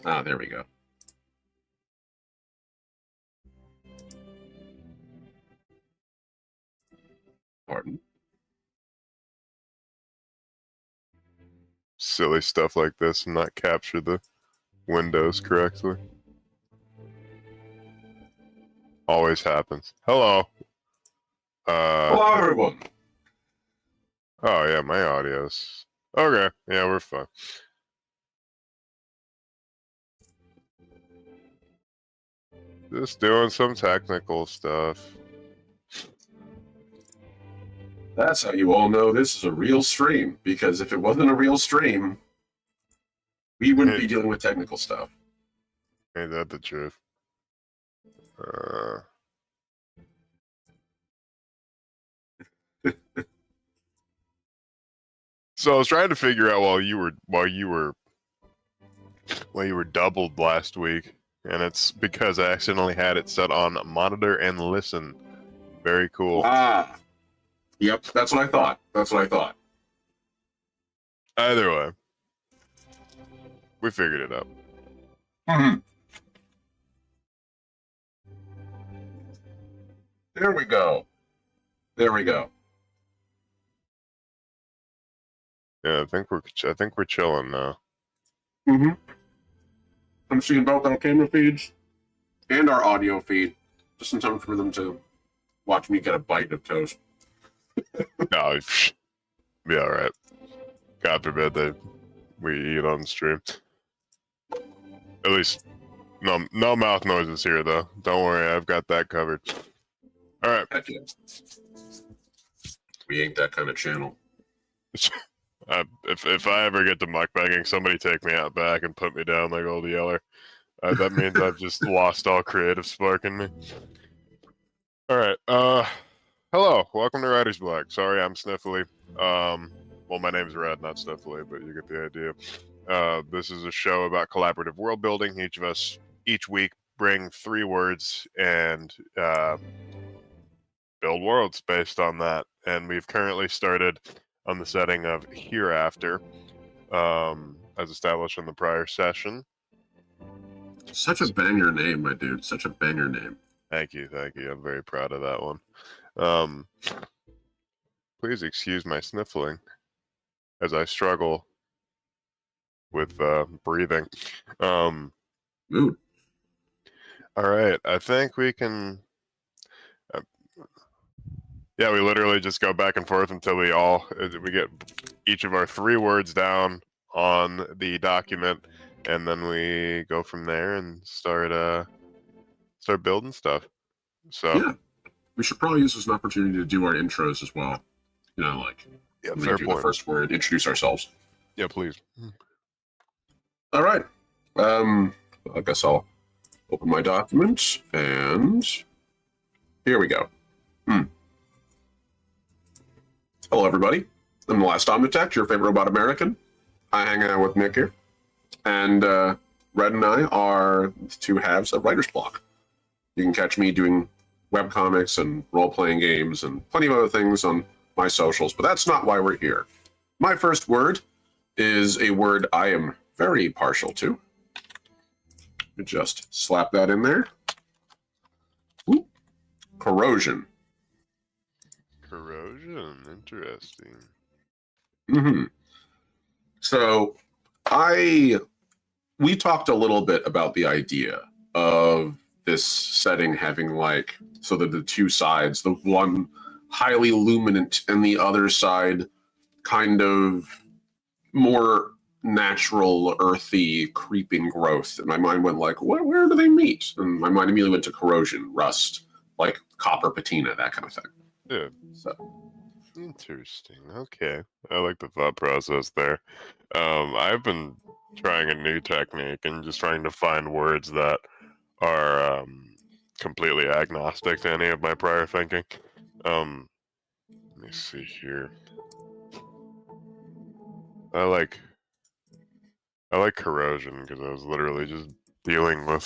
Ah, there we go. Pardon? Silly stuff like this and not capture the windows correctly. Always happens. Hello. Hello, everyone. Oh yeah, my audio's okay. Yeah, we're fine. Just doing some technical stuff. That's how you all know this is a real stream, because if it wasn't a real stream, we wouldn't be dealing with technical stuff. Ain't that the truth? So I was trying to figure out while you were doubled last week, and it's because I accidentally had it set on monitor and listen. Very cool. Ah, yep, that's what I thought. That's what I thought. Either way, we figured it out. Mm-hmm. There we go. There we go. Yeah, I think we're chilling now. Mm-hmm. I'm seeing both our camera feeds and our audio feed, just in time for them to watch me get a bite of toast. No, be all right. God forbid that we eat on stream. At least, no mouth noises here, though. Don't worry, I've got that covered. All right. Heck yeah. We ain't that kind of channel. If I ever get to mukbanging, somebody take me out back and put me down like old Yeller. That means I've just lost all creative spark in me. All right. Hello. Welcome to Writer's Block. Sorry, I'm Sniffly. Well, my name's Red, not Sniffly, but you get the idea. This is a show about collaborative world building. Each of us, each week, bring 3 words and build worlds based on that. And we've currently started on the setting of Hereafter, as established in the prior session. Such a banger name, my dude. Such a banger name. Thank you. I'm very proud of that one. Please excuse my sniffling as I struggle with breathing. Ooh. All right, I think we can. Yeah, we literally just go back and forth until we get each of our 3 words down on the document, and then we go from there and start building stuff. So yeah, we should probably use this as an opportunity to do our intros as well. You know, like fair do point. The first word, introduce ourselves. Yeah, please. All right. I guess I'll open my document, and here we go. Hello, everybody. I'm the last Omnitech, your favorite robot American. I hang out with Nick here, and Red and I are the 2 halves of Writer's Block. You can catch me doing webcomics and role-playing games and plenty of other things on my socials, but that's not why we're here. My first word is a word I am very partial to. Just slap that in there. Ooh. Corrosion. Corrosion, interesting. Mm-hmm. So we talked a little bit about the idea of this setting having so that the 2 sides, the one highly luminant and the other side kind of more natural, earthy, creeping growth. And my mind went where do they meet? And my mind immediately went to corrosion, rust, like copper patina, that kind of thing. Yeah. So interesting. Okay. I like the thought process there. I've been trying a new technique and just trying to find words that are completely agnostic to any of my prior thinking. Let me see here. I like corrosion because I was literally just dealing with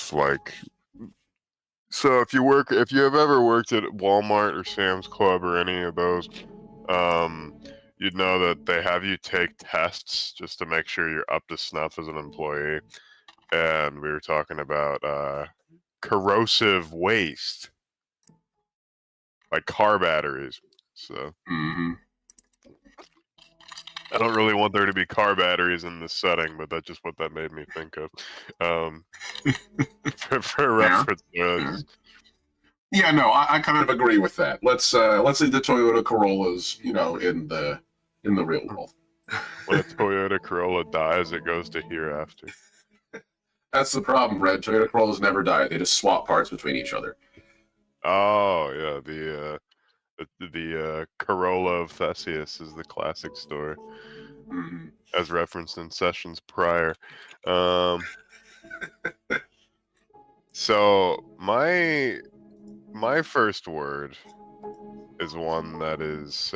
so if you have ever worked at Walmart or Sam's Club or any of those, you'd know that they have you take tests just to make sure you're up to snuff as an employee. and we were talking about corrosive waste, like car batteries. So I don't really want there to be car batteries in this setting, but that's just what that made me think of. For reference, yeah, no, I kind of agree with that. Let's leave the Toyota Corollas, in the real world. When a Toyota Corolla dies, it goes to Hereafter. That's the problem, Red. Toyota Corollas never die. They just swap parts between each other. Oh yeah, the Corolla of Theseus is the classic story, as referenced in sessions prior. So my first word is one that is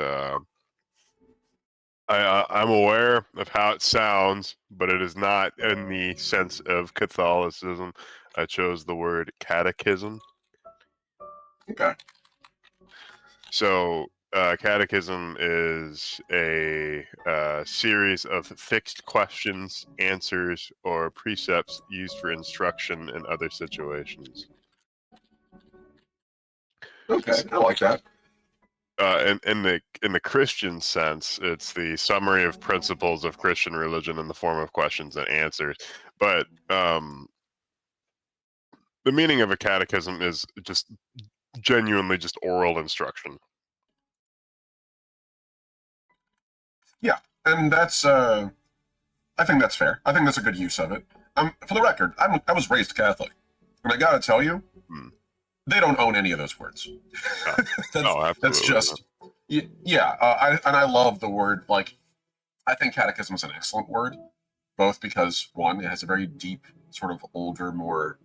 I'm aware of how it sounds, but it is not in the sense of Catholicism. I chose the word catechism. Okay. So, catechism is a series of fixed questions, answers, or precepts used for instruction in other situations. Okay, I like that. In the Christian sense, it's the summary of principles of Christian religion in the form of questions and answers. But the meaning of a catechism is just genuinely just oral instruction. Yeah, and that's I think that's fair. I think that's a good use of it. For the record, I was raised Catholic, and I gotta tell you, they don't own any of those words. That's just yeah. I love the word. Like, I think catechism is an excellent word, both because one, it has a very deep, sort of older, more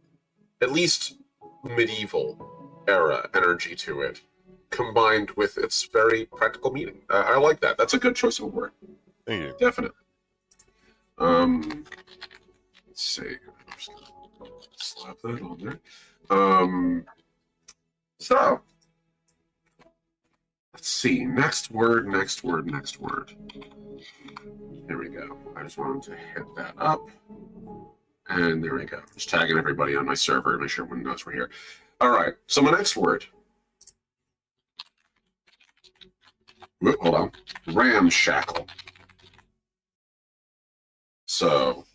at least medieval era energy to it, combined with its very practical meaning. I like that. That's a good choice of a word. Thank you. Definitely. Let's see. I'm just gonna slap that on there. So let's see. Next word. Here we go. I just wanted to hit that up. And there we go. Just tagging everybody on my server, make sure everyone knows we're here. All right. So my next word. Hold on. Ramshackle. So,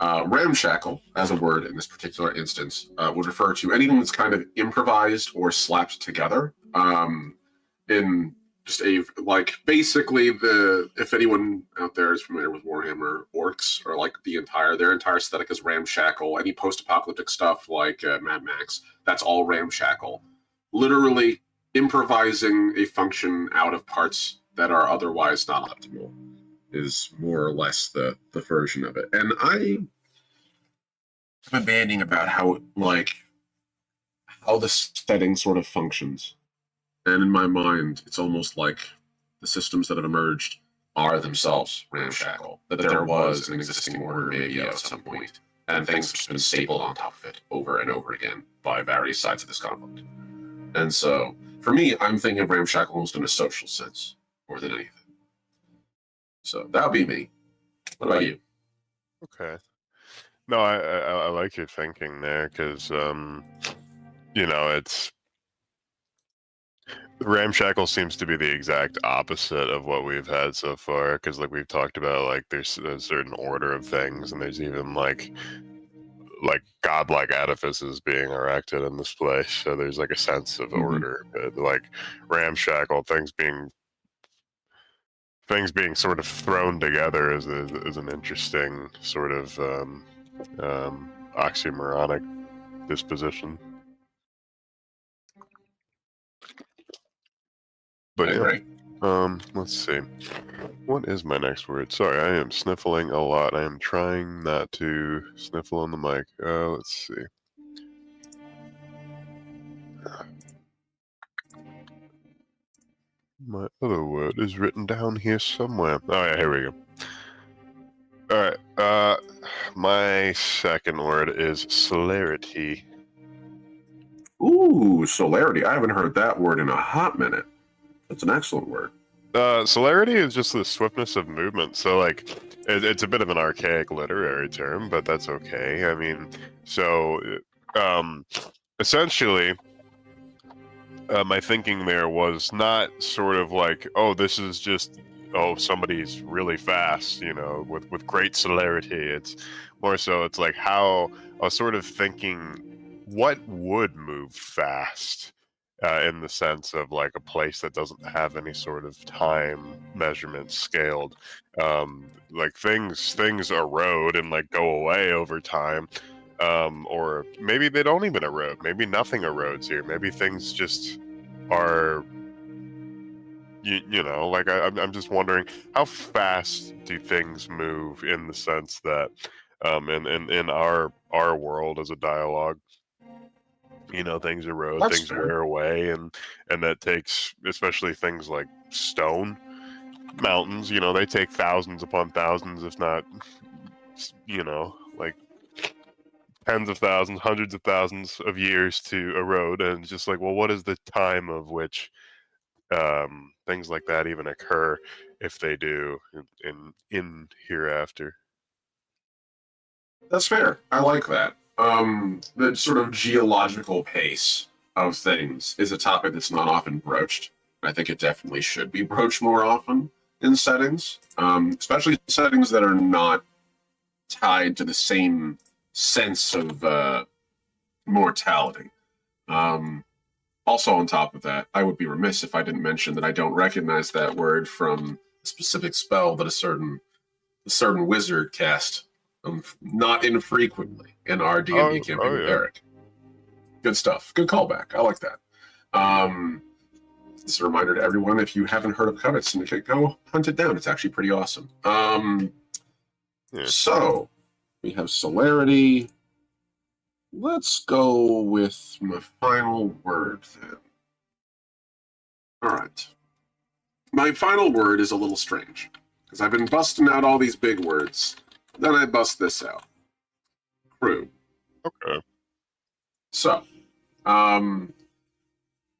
ramshackle, as a word in this particular instance, would refer to anything that's kind of improvised or slapped together. In just basically if anyone out there is familiar with Warhammer orcs, or like their entire aesthetic is ramshackle. Any post-apocalyptic stuff like Mad Max, that's all ramshackle. Literally improvising a function out of parts that are otherwise not optimal is more or less the version of it. And I'm debating about how the setting sort of functions. And in my mind, it's almost like the systems that have emerged are themselves ramshackle. That there was an existing order maybe at some point, and things have just been stapled on top of it over and over again by various sides of this conflict. And so, for me, I'm thinking of ramshackle almost in a social sense more than anything. So that would be me. What about you? Okay. No, I like your thinking there, because it's ramshackle seems to be the exact opposite of what we've had so far, because we've talked about, there's a certain order of things, and there's even like godlike edifices being erected in this place, so there's a sense of order. But ramshackle, things being sort of thrown together is an interesting sort of oxymoronic disposition. But let's see. What is my next word? Sorry, I am sniffling a lot. I am trying not to sniffle on the mic. Let's see. My other word is written down here somewhere. Oh yeah, here we go. Alright, my second word is celerity. Ooh, celerity. I haven't heard that word in a hot minute. That's an excellent word. Celerity is just the swiftness of movement. So it's a bit of an archaic literary term, but that's okay. I mean, so essentially, my thinking there was not sort of like, oh, this is just, oh, somebody's really fast, you know, with great celerity. It's more so, it's like how I was sort of thinking, what would move fast, in the sense of like a place that doesn't have any sort of time measurement scaled. Like things erode and like go away over time. Or maybe they don't even erode. Maybe nothing erodes here. Maybe things just are, you know, like I'm just wondering, how fast do things move in the sense that, in our world as a dialogue, you know, things erode, That's things fair. wear away, and that takes, especially things like stone mountains, you know, they take thousands upon thousands, if not, you know, like tens of thousands, hundreds of thousands of years to erode. And it's just like, well, what is the time of which things like that even occur, if they do, in hereafter? That's fair. I like that. The sort of geological pace of things is a topic that's not often broached. I think it definitely should be broached more often in settings, especially settings that are not tied to the same sense of mortality. Um, Also, on top of that, I would be remiss if I didn't mention that I don't recognize that word from a specific spell that a certain wizard cast, not infrequently in our D&D campaign Oh with yeah. Eric. Good stuff. Good callback. I like that. This is a reminder to everyone: if you haven't heard of Covet Syndicate, go hunt it down. It's actually pretty awesome. Yeah. So we have celerity. Let's go with my final word then. All right. My final word is a little strange because I've been busting out all these big words. Then I bust this out. Crew. Okay. So,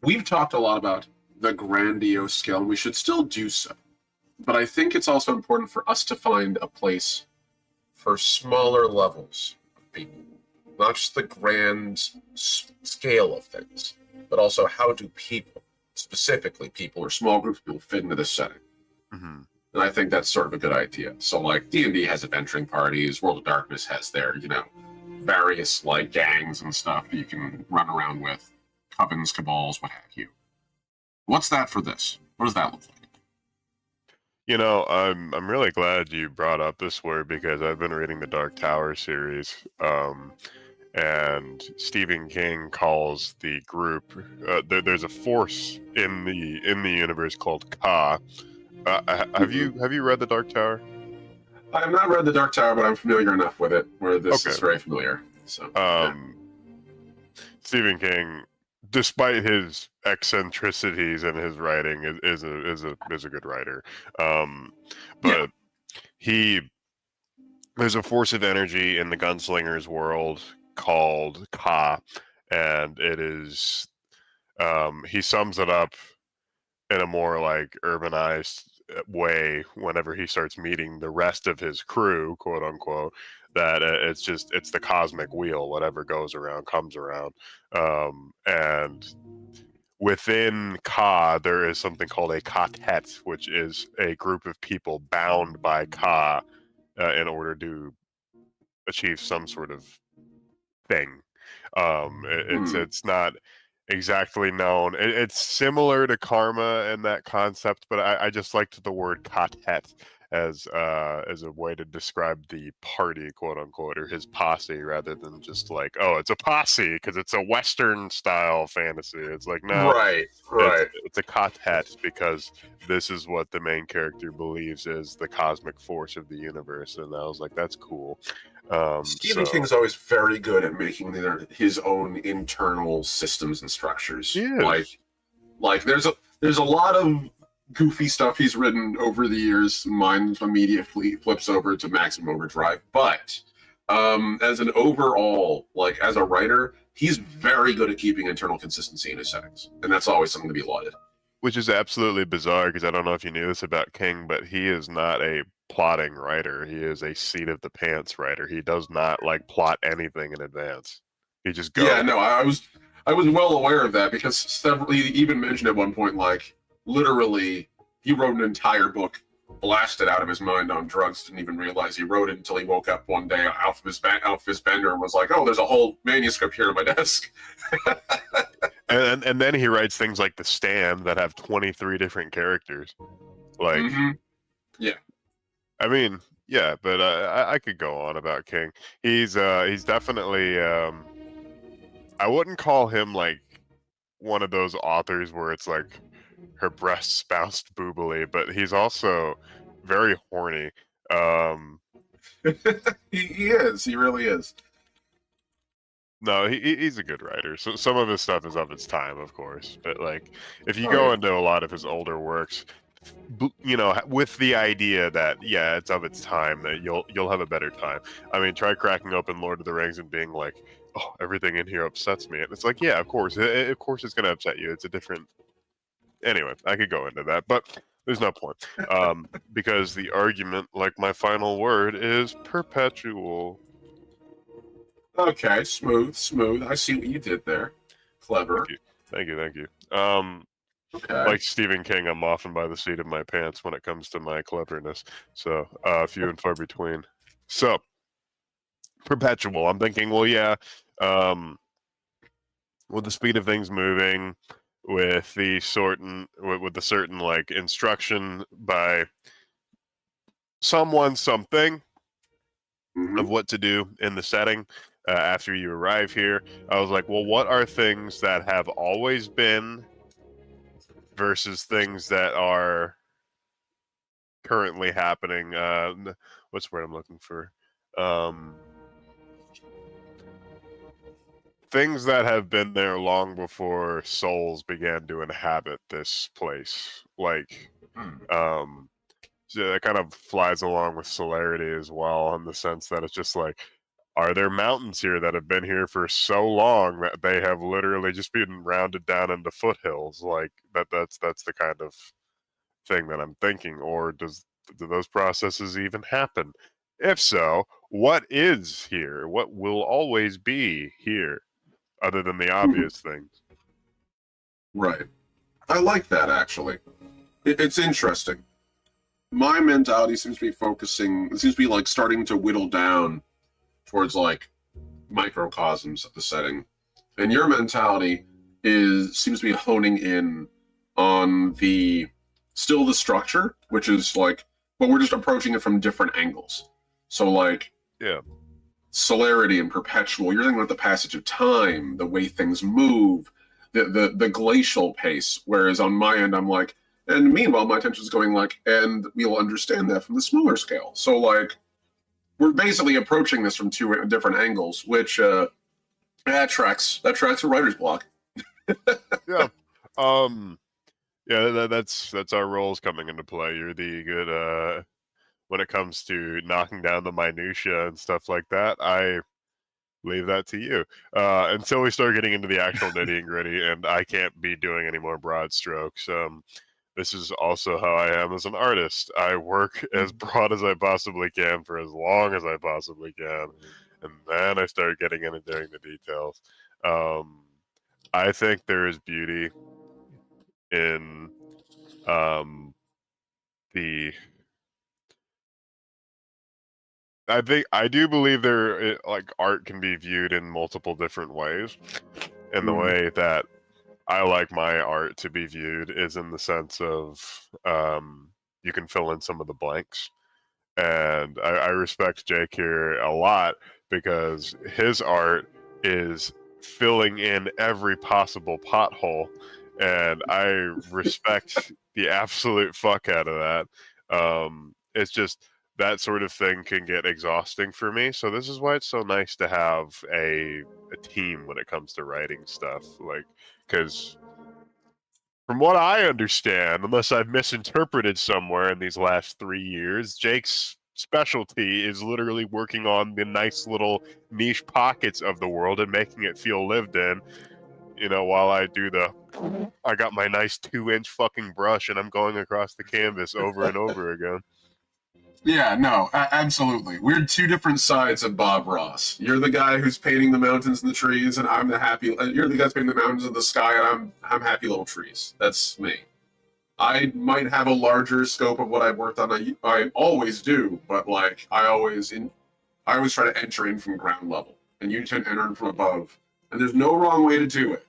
we've talked a lot about the grandiose scale, and we should still do so. But I think it's also important for us to find a place for smaller levels of people. Not just the grand scale of things, but also how do people, specifically people or small groups of people, fit into this setting. Mm-hmm. And I think that's sort of a good idea. So, like, D&D has adventuring parties, World of Darkness has their, various, like, gangs and stuff that you can run around with, covens, cabals, what have you. What's that for this? What does that look like? You know, I'm really glad you brought up this word, because I've been reading the Dark Tower series, and Stephen King calls the group. There's a force in the universe called Ka. Have you read the Dark Tower? I have not read the Dark Tower, but I'm familiar enough with it where this is Okay. very familiar. So, yeah. Stephen King, despite his eccentricities in his writing, is a good writer. But there's a force of energy in the gunslinger's world called Ka, and it is, he sums it up in a more like urbanized way whenever he starts meeting the rest of his crew, quote unquote, that it's the cosmic wheel. Whatever goes around comes around. And within Ka, there is something called a Katet, which is a group of people bound by Ka, in order to achieve some sort of thing. It's not exactly known. It's similar to karma in that concept, but I just liked the word katet as a way to describe the party, quote unquote, or his posse, rather than just like, oh, it's a posse because it's a Western style fantasy. It's like, no, Right. it's a katet because this is what the main character believes is the cosmic force of the universe, and I was like, that's cool. Stephen King's always very good at making his own internal systems and structures. He is. Like there's a lot of goofy stuff he's written over the years. Mine immediately flips over to Maximum Overdrive, but as an overall, like as a writer, he's very good at keeping internal consistency in his settings, and that's always something to be lauded. Which is absolutely bizarre because I don't know if you knew this about King, but he is not a plotting writer. He is a seat of the pants writer. He does not like plot anything in advance. He just goes. Yeah, no, I was well aware of that because he even mentioned at one point, like, literally, he wrote an entire book, blasted out of his mind on drugs, didn't even realize he wrote it until he woke up one day out of his bender and was like, oh, there's a whole manuscript here on my desk. And then he writes things like The Stand that have 23 different characters. Like, Yeah. I mean, yeah, but I could go on about King. He's definitely I wouldn't call him like one of those authors where it's like her breasts bounced boobily, but he's also very horny. He is. He really is. No, he's a good writer. So some of his stuff is of its time, of course. But like, if you Oh, go yeah. into a lot of his older works, you know, with the idea that yeah, it's of its time, that you'll have a better time. I mean, try cracking open Lord of the Rings and being like, oh, everything in here upsets me. And it's like, yeah, of course it's going to upset you. It's a different. Anyway, I could go into that, but there's no point. Because the argument, like my final word, is perpetual. Okay, smooth. I see what you did there. Clever. Thank you. Okay. Like Stephen King, I'm often by the seat of my pants when it comes to my cleverness. So few and far between. So perpetual. I'm thinking, well, yeah, with the speed of things moving, with the certain like instruction by something of what to do in the setting after you arrive here. I was like, well, what are things that have always been versus things that are currently happening? What's the word I'm looking for? Things that have been there long before souls began to inhabit this place. Like, so that kind of flies along with celerity as well, in the sense that it's just like, are there mountains here that have been here for so long that they have literally just been rounded down into foothills? Like that's the kind of thing that I'm thinking. Or do those processes even happen? If so, what is here? What will always be here, other than the obvious things? Right. I like that, actually. It's interesting. My mentality seems to be like starting to whittle down towards like microcosms of the setting. And your mentality seems to be honing in on the structure, which is like, but we're just approaching it from different angles. So like, Yeah. celerity and perpetual, you're thinking about the passage of time, the way things move, the glacial pace. Whereas on my end, I'm like, and meanwhile, my attention is going like, and we'll understand that from the smaller scale. So like, we're basically approaching this from two different angles, which that tracks a writer's block. Yeah. Yeah, that's our roles coming into play. You're the good when it comes to knocking down the minutia and stuff like that. I leave that to you until we start getting into the actual nitty and gritty, and I can't be doing any more broad strokes. This is also how I am as an artist. I work as broad as I possibly can for as long as I possibly can, and then I start getting into doing the details. I think there is beauty in the I do believe like art can be viewed in multiple different ways. And the way that I like my art to be viewed is in the sense of you can fill in some of the blanks. And I respect Jake here a lot because his art is filling in every possible pothole. And I respect the absolute fuck out of that. It's just that sort of thing can get exhausting for me. So this is why it's so nice to have a team when it comes to writing stuff. Like, because from what I understand, unless I've misinterpreted somewhere in these last 3 years, Jake's specialty is literally working on the nice little niche pockets of the world and making it feel lived in, you know, while I do the I got my nice 2-inch fucking brush and I'm going across the canvas over and over again. Yeah, no, absolutely. We're two different sides of Bob Ross. You're the guy who's painting the mountains and the trees, and I'm the happy. You're the guy who's painting the mountains and the sky, and I'm happy little trees. That's me. I might have a larger scope of what I've worked on. I always do, but like I always try to enter in from ground level, and you tend to enter in from above. And there's no wrong way to do it.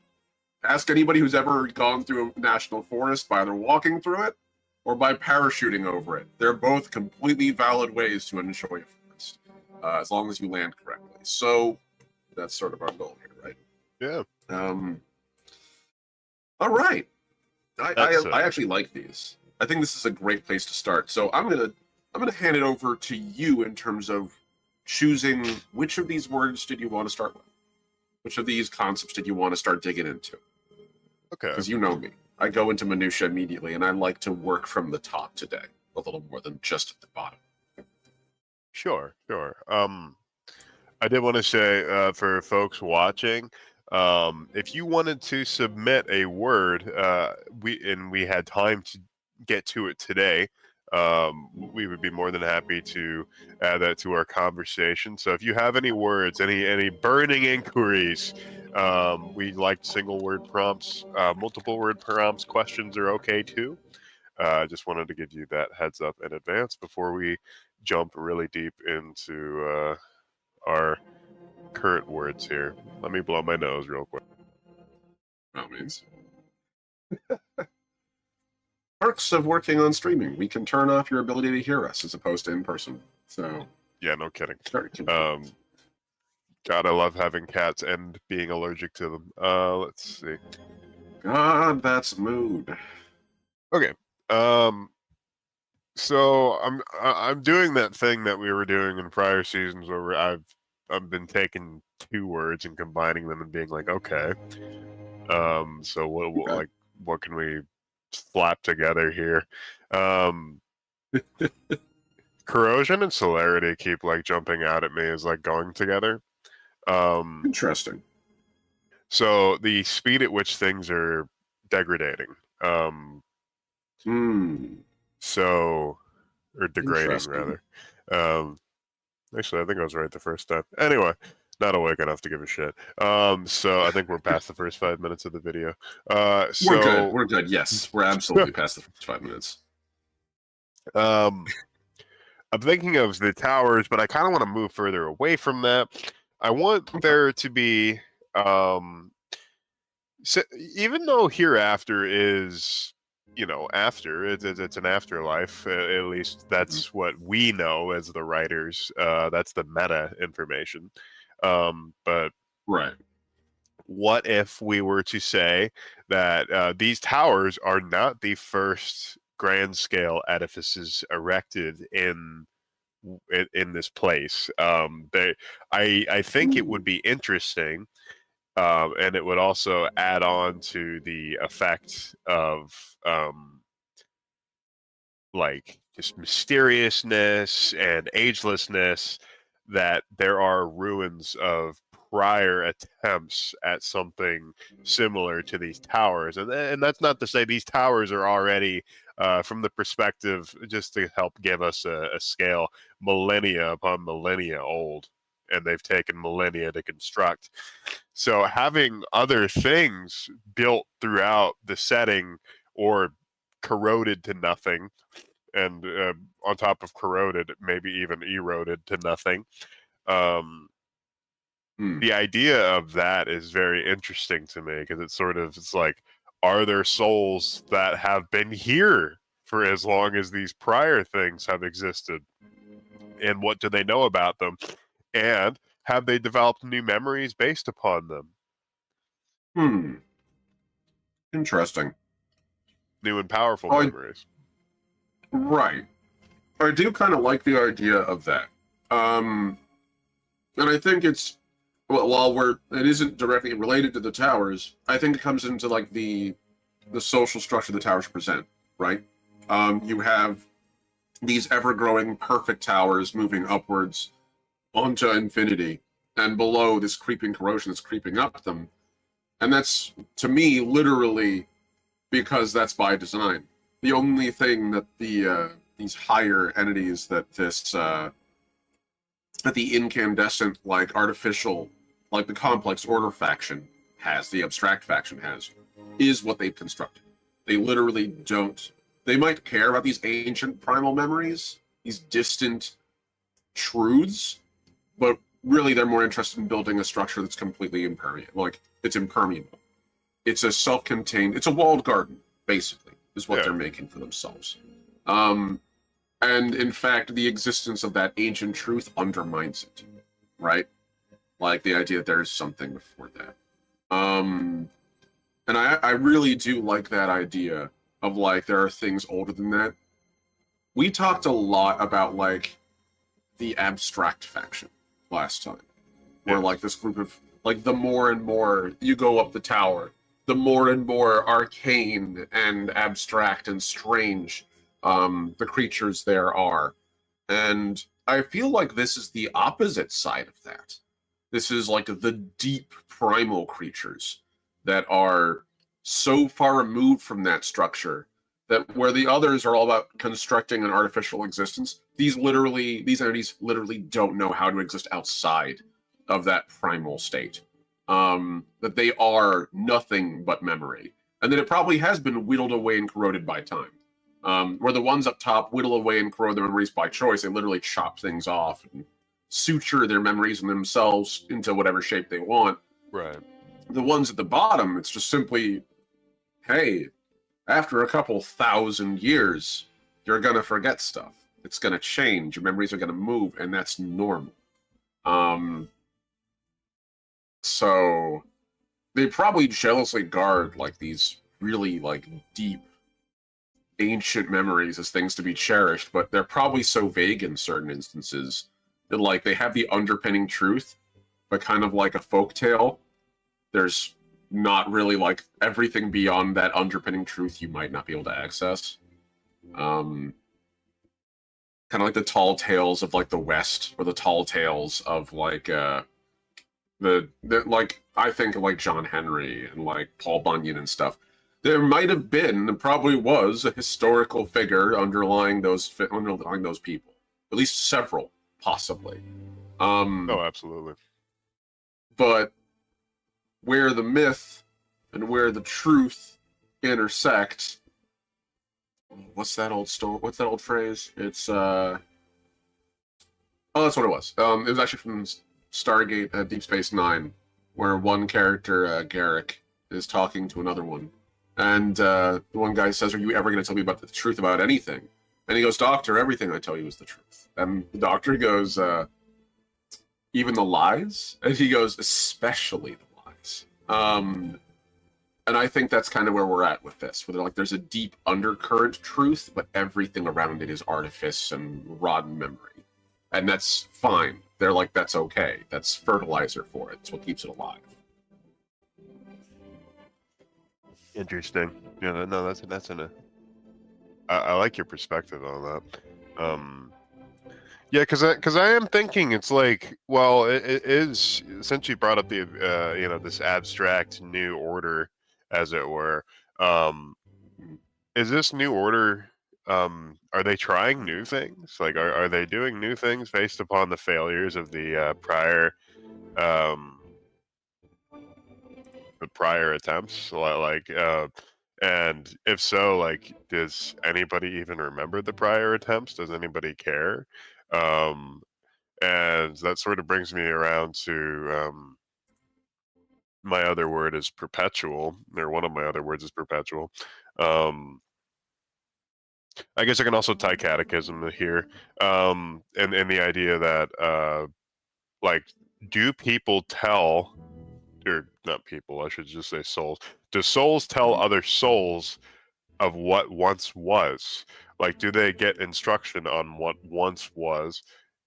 Ask anybody who's ever gone through a national forest by either walking through it or by parachuting over it. They're both completely valid ways to enjoy a forest, as long as you land correctly. So that's sort of our goal here, right? Yeah. All right. I actually like these. I think this is a great place to start. So I'm gonna hand it over to you in terms of choosing which of these words did you want to start with? Which of these concepts did you want to start digging into? Okay. Because you know me. I go into minutia immediately, and I like to work from the top today, a little more than just at the bottom. Sure. I did want to say for folks watching, if you wanted to submit a word, we had time to get to it today, we would be more than happy to add that to our conversation. So if you have any words, any burning inquiries, we like single word prompts, multiple word prompts, questions are okay too. Just wanted to give you that heads up in advance before we jump really deep into our current words here. Let me blow my nose real quick. That means perks of working on streaming. We can turn off your ability to hear us as opposed to in person. So yeah, no kidding. God, I love having cats and being allergic to them. Let's see. God, that's mood. Okay. So I'm doing that thing that we were doing in prior seasons where I've been taking two words and combining them and being like, okay. So what can we slap together here? Corrosion and celerity keep like jumping out at me as like going together. Interesting. So the speed at which things are degrading. So, or degrading rather. Actually, I think I was right the first time. Anyway, not awake enough to give a shit. So I think we're past the first 5 minutes of the video. We're good. We're good. Yes, we're absolutely past the first 5 minutes. I'm thinking of the towers, but I kind of want to move further away from that. I want there to be, so even though Hereafter is, after it's an afterlife. At least that's what we know as the writers. That's the meta information. But right. What if we were to say that these towers are not the first grand scale edifices erected in this place? I think it would be interesting, and it would also add on to the effect of like just mysteriousness and agelessness, that there are ruins of prior attempts at something similar to these towers. And that's not to say these towers are already, from the perspective, just to help give us a scale, millennia upon millennia old, and they've taken millennia to construct. So having other things built throughout the setting or corroded to nothing, and on top of corroded, maybe even eroded to nothing. The idea of that is very interesting to me, because it's like, are there souls that have been here for as long as these prior things have existed? And what do they know about them? And have they developed new memories based upon them? Interesting. New and powerful memories. Right. I do kind of like the idea of that. And I think it's, while it isn't directly related to the towers, I think it comes into like the social structure the towers present, right? You have these ever-growing perfect towers moving upwards onto infinity, and below this creeping corrosion that's creeping up them. And that's, to me, literally because that's by design. The only thing that these higher entities that that the incandescent, like artificial, like the complex order faction has, the abstract faction has, is what they've constructed. They literally don't. They might care about these ancient primal memories, these distant truths, but really they're more interested in building a structure that's completely impermeable. Like, it's impermeable. It's a self-contained, it's a walled garden, basically, is what they're making for themselves. And in fact, the existence of that ancient truth undermines it, right? Like the idea that there's something before that. And I really do like that idea of like there are things older than that. We talked a lot about like the abstract faction last time, where like this group of like the more and more you go up the tower, the more and more arcane and abstract and strange the creatures there are. And I feel like this is the opposite side of that. This is like the deep primal creatures that are so far removed from that structure that where the others are all about constructing an artificial existence, these entities literally don't know how to exist outside of that primal state. That they are nothing but memory. And that it probably has been whittled away and corroded by time. Where the ones up top whittle away and corrode their memories by choice, they literally chop things off and suture their memories and themselves into whatever shape they want. Right. The ones at the bottom, it's just simply, hey, after a couple thousand years, you're gonna forget stuff. It's gonna change. Your memories are gonna move, and that's normal. So they probably jealously guard like these really like deep ancient memories as things to be cherished, but they're probably so vague in certain instances that like they have the underpinning truth, but kind of like a folktale. There's not really like everything beyond that underpinning truth you might not be able to access. Kind of like the tall tales of like the West, or the tall tales of like the like I think of like John Henry and like Paul Bunyan and stuff. There might have been, and probably was, a historical figure underlying those people. At least several, possibly. Oh, absolutely. But where the myth and where the truth intersect, what's that old story? What's that old phrase? It's oh, that's what it was. It was actually from Stargate Deep Space Nine, where one character, Garrick, is talking to another one. And the one guy says, "Are you ever going to tell me about the truth about anything?" And he goes, "Doctor, everything I tell you is the truth." And the doctor goes, "Even the lies?" And he goes, "Especially the lies." And I think that's kind of where we're at with this, where like there's a deep undercurrent truth, but everything around it is artifice and rotten memory. And that's fine. They're like, that's okay. That's fertilizer for it. It's what keeps it alive. Interesting. Yeah, no, I like your perspective on that. Yeah, because I am thinking it's like, well, it is, since you brought up the this abstract new order, as it were. Is this new order? Are they trying new things? Like, are they doing new things based upon the failures of the prior attempts? Like, and if so, like, does anybody even remember the prior attempts? Does anybody care? And that sort of brings me around to my other word is perpetual, or one of my other words is perpetual. I guess I can also tie catechism here, and the idea that like, do people tell, or not people, I should just say souls, do souls tell other souls of what once was? Like, do they get instruction on what once was?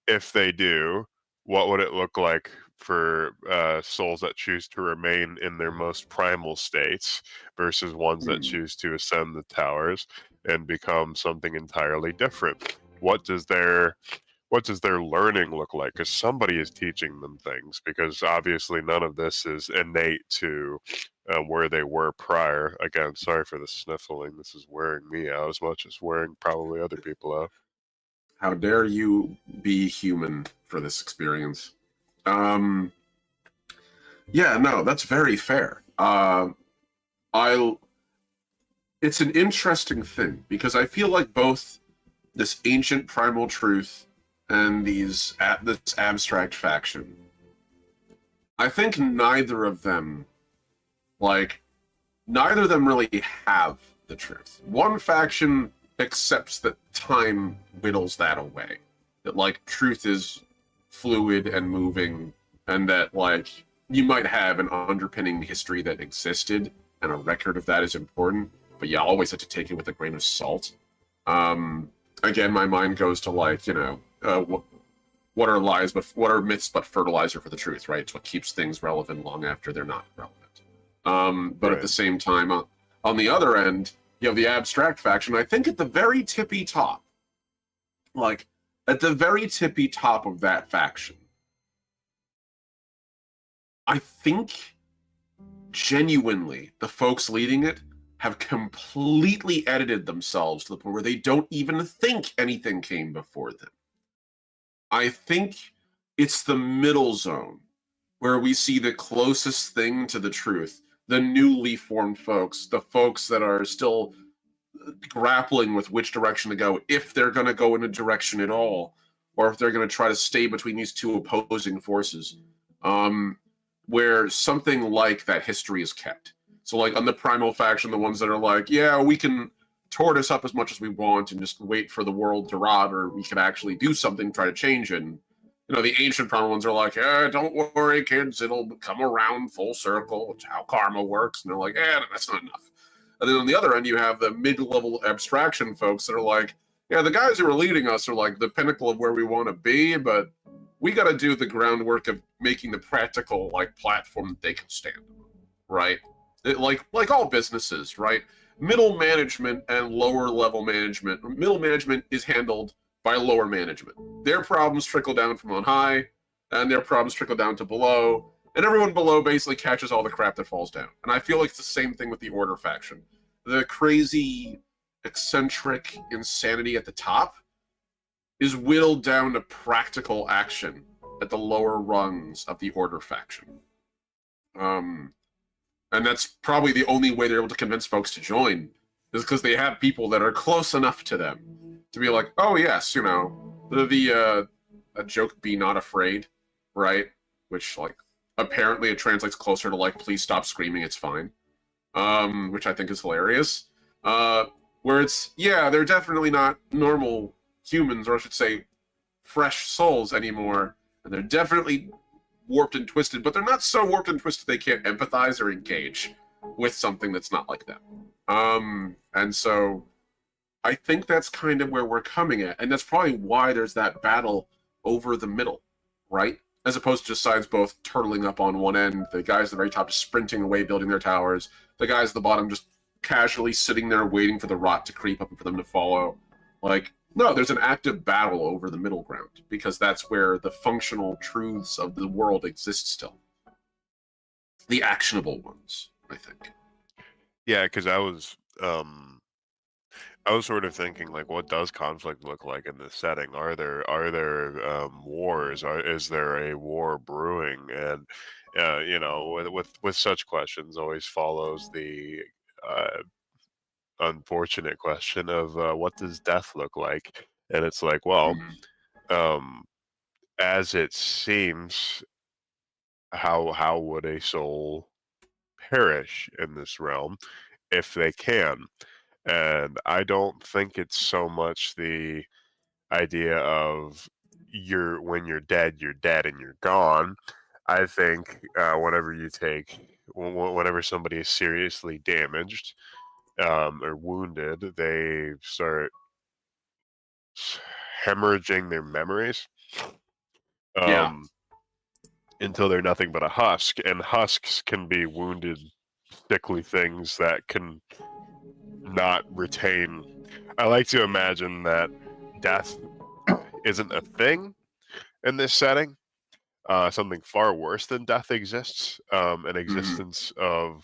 If they do, what would it look like for souls that choose to remain in their most primal states versus ones that choose to ascend the towers and become something entirely different? What does their what does their learning look like? Because somebody is teaching them things, because obviously none of this is innate to where they were prior. Again, sorry for the sniffling. This is wearing me out as much as wearing probably other people out. How dare you be human for this experience? Yeah, no, that's very fair. It's an interesting thing because I feel like both this ancient primal truth and this abstract faction, I think neither of them really have the truth. One faction accepts that time whittles that away, that like truth is fluid and moving, and that like you might have an underpinning history that existed and a record of that is important, but you always have to take it with a grain of salt. Again, my mind goes to like, what are lies, but what are myths but fertilizer for the truth, right? It's what keeps things relevant long after they're not relevant. But at the same time, on the other end, you have the abstract faction. I think at the very tippy top, like at the very tippy top of that faction, I think genuinely the folks leading it have completely edited themselves to the point where they don't even think anything came before them. I think it's the middle zone where we see the closest thing to the truth, the newly formed folks, the folks that are still grappling with which direction to go, if they're going to go in a direction at all, or if they're going to try to stay between these two opposing forces, where something like that history is kept. So like on the primal faction, the ones that are like, yeah, we can tortoise up as much as we want and just wait for the world to rot, or we can actually do something, try to change it. And, the ancient primal ones are like, don't worry, kids, it'll come around full circle. It's how karma works. And they're like, that's not enough. And then on the other end, you have the mid-level abstraction folks that are like, yeah, the guys who are leading us are like the pinnacle of where we want to be, but we got to do the groundwork of making the practical like platform that they can stand on, right? Like all businesses, right? Middle management and lower level management. Middle management is handled by lower management. Their problems trickle down from on high, and their problems trickle down to below, and everyone below basically catches all the crap that falls down. And I feel like it's the same thing with the Order faction. The crazy, eccentric insanity at the top is whittled down to practical action at the lower rungs of the Order faction. And that's probably the only way they're able to convince folks to join, is because they have people that are close enough to them to be like, oh yes, a joke, be not afraid, right? Which like apparently it translates closer to like, please stop screaming, it's fine. Which I think is hilarious. Where it's, yeah, they're definitely not normal humans, or I should say fresh souls anymore, and they're definitely warped and twisted, but they're not so warped and twisted they can't empathize or engage with something that's not like them. And so I think that's kind of where we're coming at, and that's probably why there's that battle over the middle, right? As opposed to just sides both turtling up on one end, the guys at the very top just sprinting away, building their towers, the guys at the bottom just casually sitting there waiting for the rot to creep up and for them to follow. Like, no, there's an active battle over the middle ground, because that's where the functional truths of the world exist still. The actionable ones, I think. Yeah, because I was sort of thinking, like, what does conflict look like in this setting? Are there wars? Is there a war brewing? And with such questions, always follows the unfortunate question of what does death look like? And it's like, well, as it seems, how would a soul perish in this realm if they can? And I don't think it's so much the idea of when you're dead and you're gone. I think whenever somebody is seriously damaged or wounded, they start hemorrhaging their memories until they're nothing but a husk. And husks can be wounded, sickly things that can not retain. I like to imagine that death isn't a thing in this setting. Something far worse than death exists, an Mhm. existence of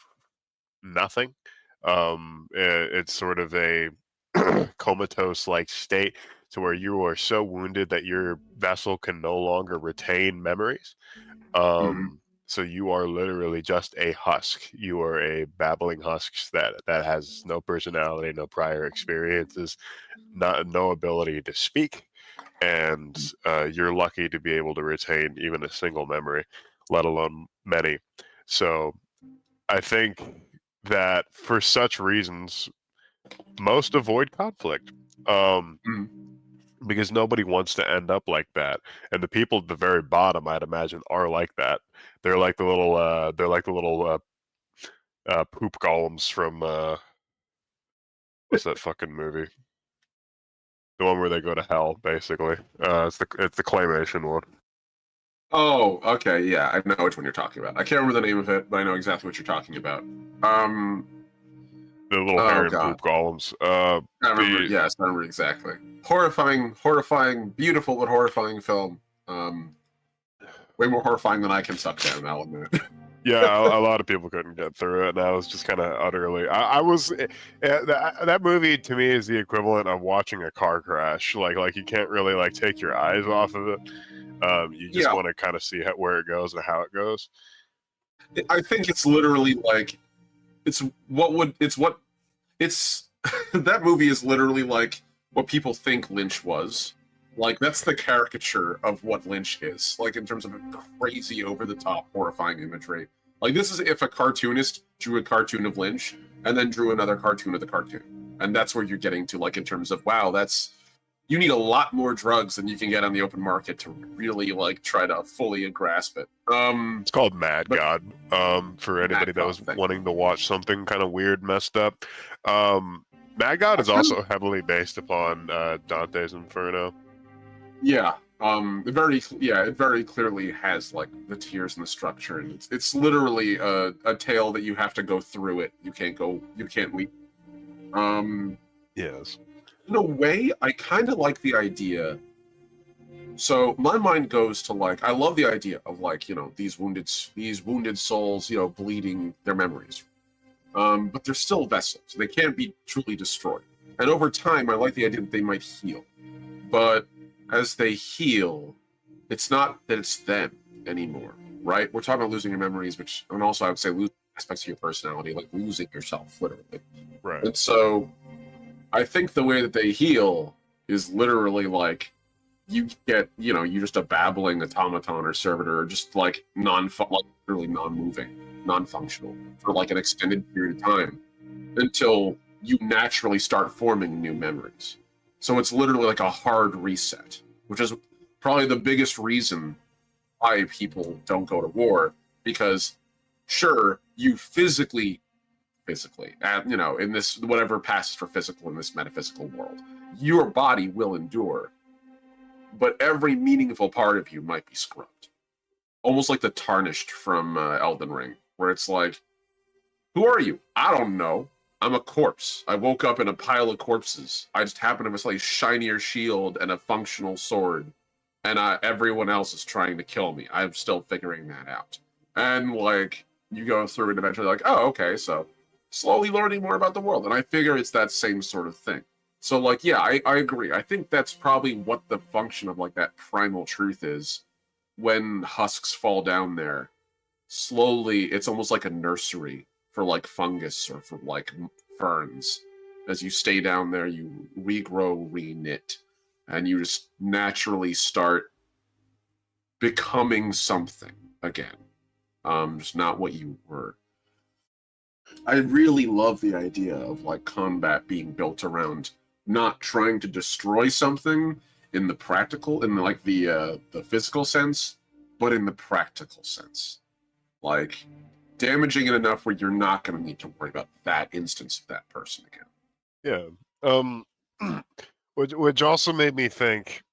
nothing. It's sort of a comatose-like state to where you are so wounded that your vessel can no longer retain memories. Mhm. So you are literally just a husk. You are a babbling husk that has no personality, no prior experiences, no ability to speak, and you're lucky to be able to retain even a single memory, let alone many. So I think that for such reasons, most avoid conflict. Mhm. Because nobody wants to end up like that, and the people at the very bottom, I'd imagine, are like that. They're like the little poop golems from what's that fucking movie? The one where they go to hell, basically. It's the claymation one. Oh, okay, yeah, I know which one you're talking about. I can't remember the name of it, but I know exactly what you're talking about. Um, The little oh hair and god, poop golems. I remember. The Yes, I remember exactly. Horrifying, horrifying, beautiful but horrifying film. Way more horrifying than I can suck down. I'll admit. Yeah, a lot of people couldn't get through it, and I was just kind of utterly. I was that movie to me is the equivalent of watching a car crash. Like you can't really like take your eyes off of it. You just Yeah, want to kind of see where it goes and how it goes. I think it's literally like it's what it's that movie is literally like what people think Lynch was. Like that's the caricature of what Lynch is. Like in terms of crazy, over the top, horrifying imagery. Like this is if a cartoonist drew a cartoon of Lynch and then drew another cartoon of the cartoon, and that's where you're getting to. Like in terms of wow, that's you need a lot more drugs than you can get on the open market to really like try to fully grasp it. It's called Mad But God. For Mad anybody that God was thing. wanting to watch something kind of weird, messed up. Mad God I is kind of also heavily based upon Dante's Inferno. Yeah. It very clearly has like the tiers and the structure, and it's literally a tale that you have to go through it. You can't leave. Um, Yes. in a way, I kind of like the idea. So my mind goes to like I love the idea of like these wounded souls bleeding their memories. But they're still vessels. They can't be truly destroyed. And over time, I like the idea that they might heal. But as they heal, it's not that it's them anymore, right? We're talking about losing your memories, and also I would say losing aspects of your personality, like losing yourself, literally. Right. And so I think the way that they heal is literally like you get, you're just a babbling automaton or servitor, or just like literally non-moving, non-functional for like an extended period of time until you naturally start forming new memories. So it's literally like a hard reset, which is probably the biggest reason why people don't go to war. Because sure, you physically, in this whatever passes for physical in this metaphysical world, your body will endure, but every meaningful part of you might be scrubbed, almost like the tarnished from Elden Ring, where it's like, who are you? I don't know. I'm a corpse. I woke up in a pile of corpses. I just happen to have a slightly shinier shield and a functional sword, and everyone else is trying to kill me. I'm still figuring that out. And like you go through it eventually, like, oh, okay, so slowly learning more about the world. And I figure it's that same sort of thing. So like, yeah, I agree. I think that's probably what the function of like that primal truth is when husks fall down there slowly. It's almost like a nursery for like fungus or for like ferns. As you stay down there, you regrow, reknit, and you just naturally start becoming something again. Just not what you were. I really love the idea of like combat being built around not trying to destroy something in the physical sense, but in the practical sense. Like damaging it enough where you're not going to need to worry about that instance of that person again. Yeah. Um, which also made me think.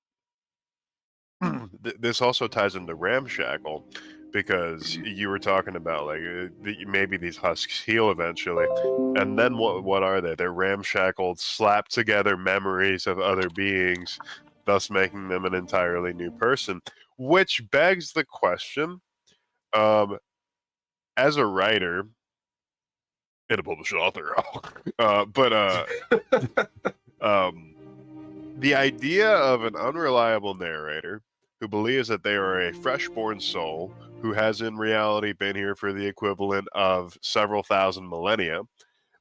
This also ties into Ramshackle, because Mhm. you were talking about like maybe these husks heal eventually, and then what are they? They're ramshackled, slapped together memories of other beings thus making them an entirely new person. Which begs the question, as a writer and a published author, the idea of an unreliable narrator who believes that they are a freshborn soul who has in reality been here for the equivalent of several thousand millennia,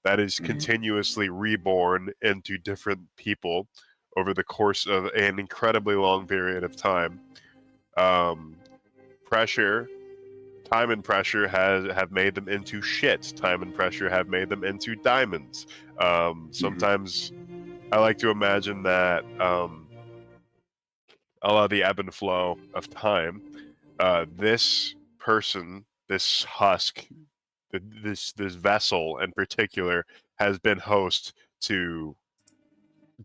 that is continuously reborn into different people over the course of an incredibly long period of time. Pressure, time and pressure have made them into shit. Time and pressure have made them into diamonds. Sometimes I like to imagine that a lot of the ebb and flow of time, this person, this husk, this vessel in particular, has been host to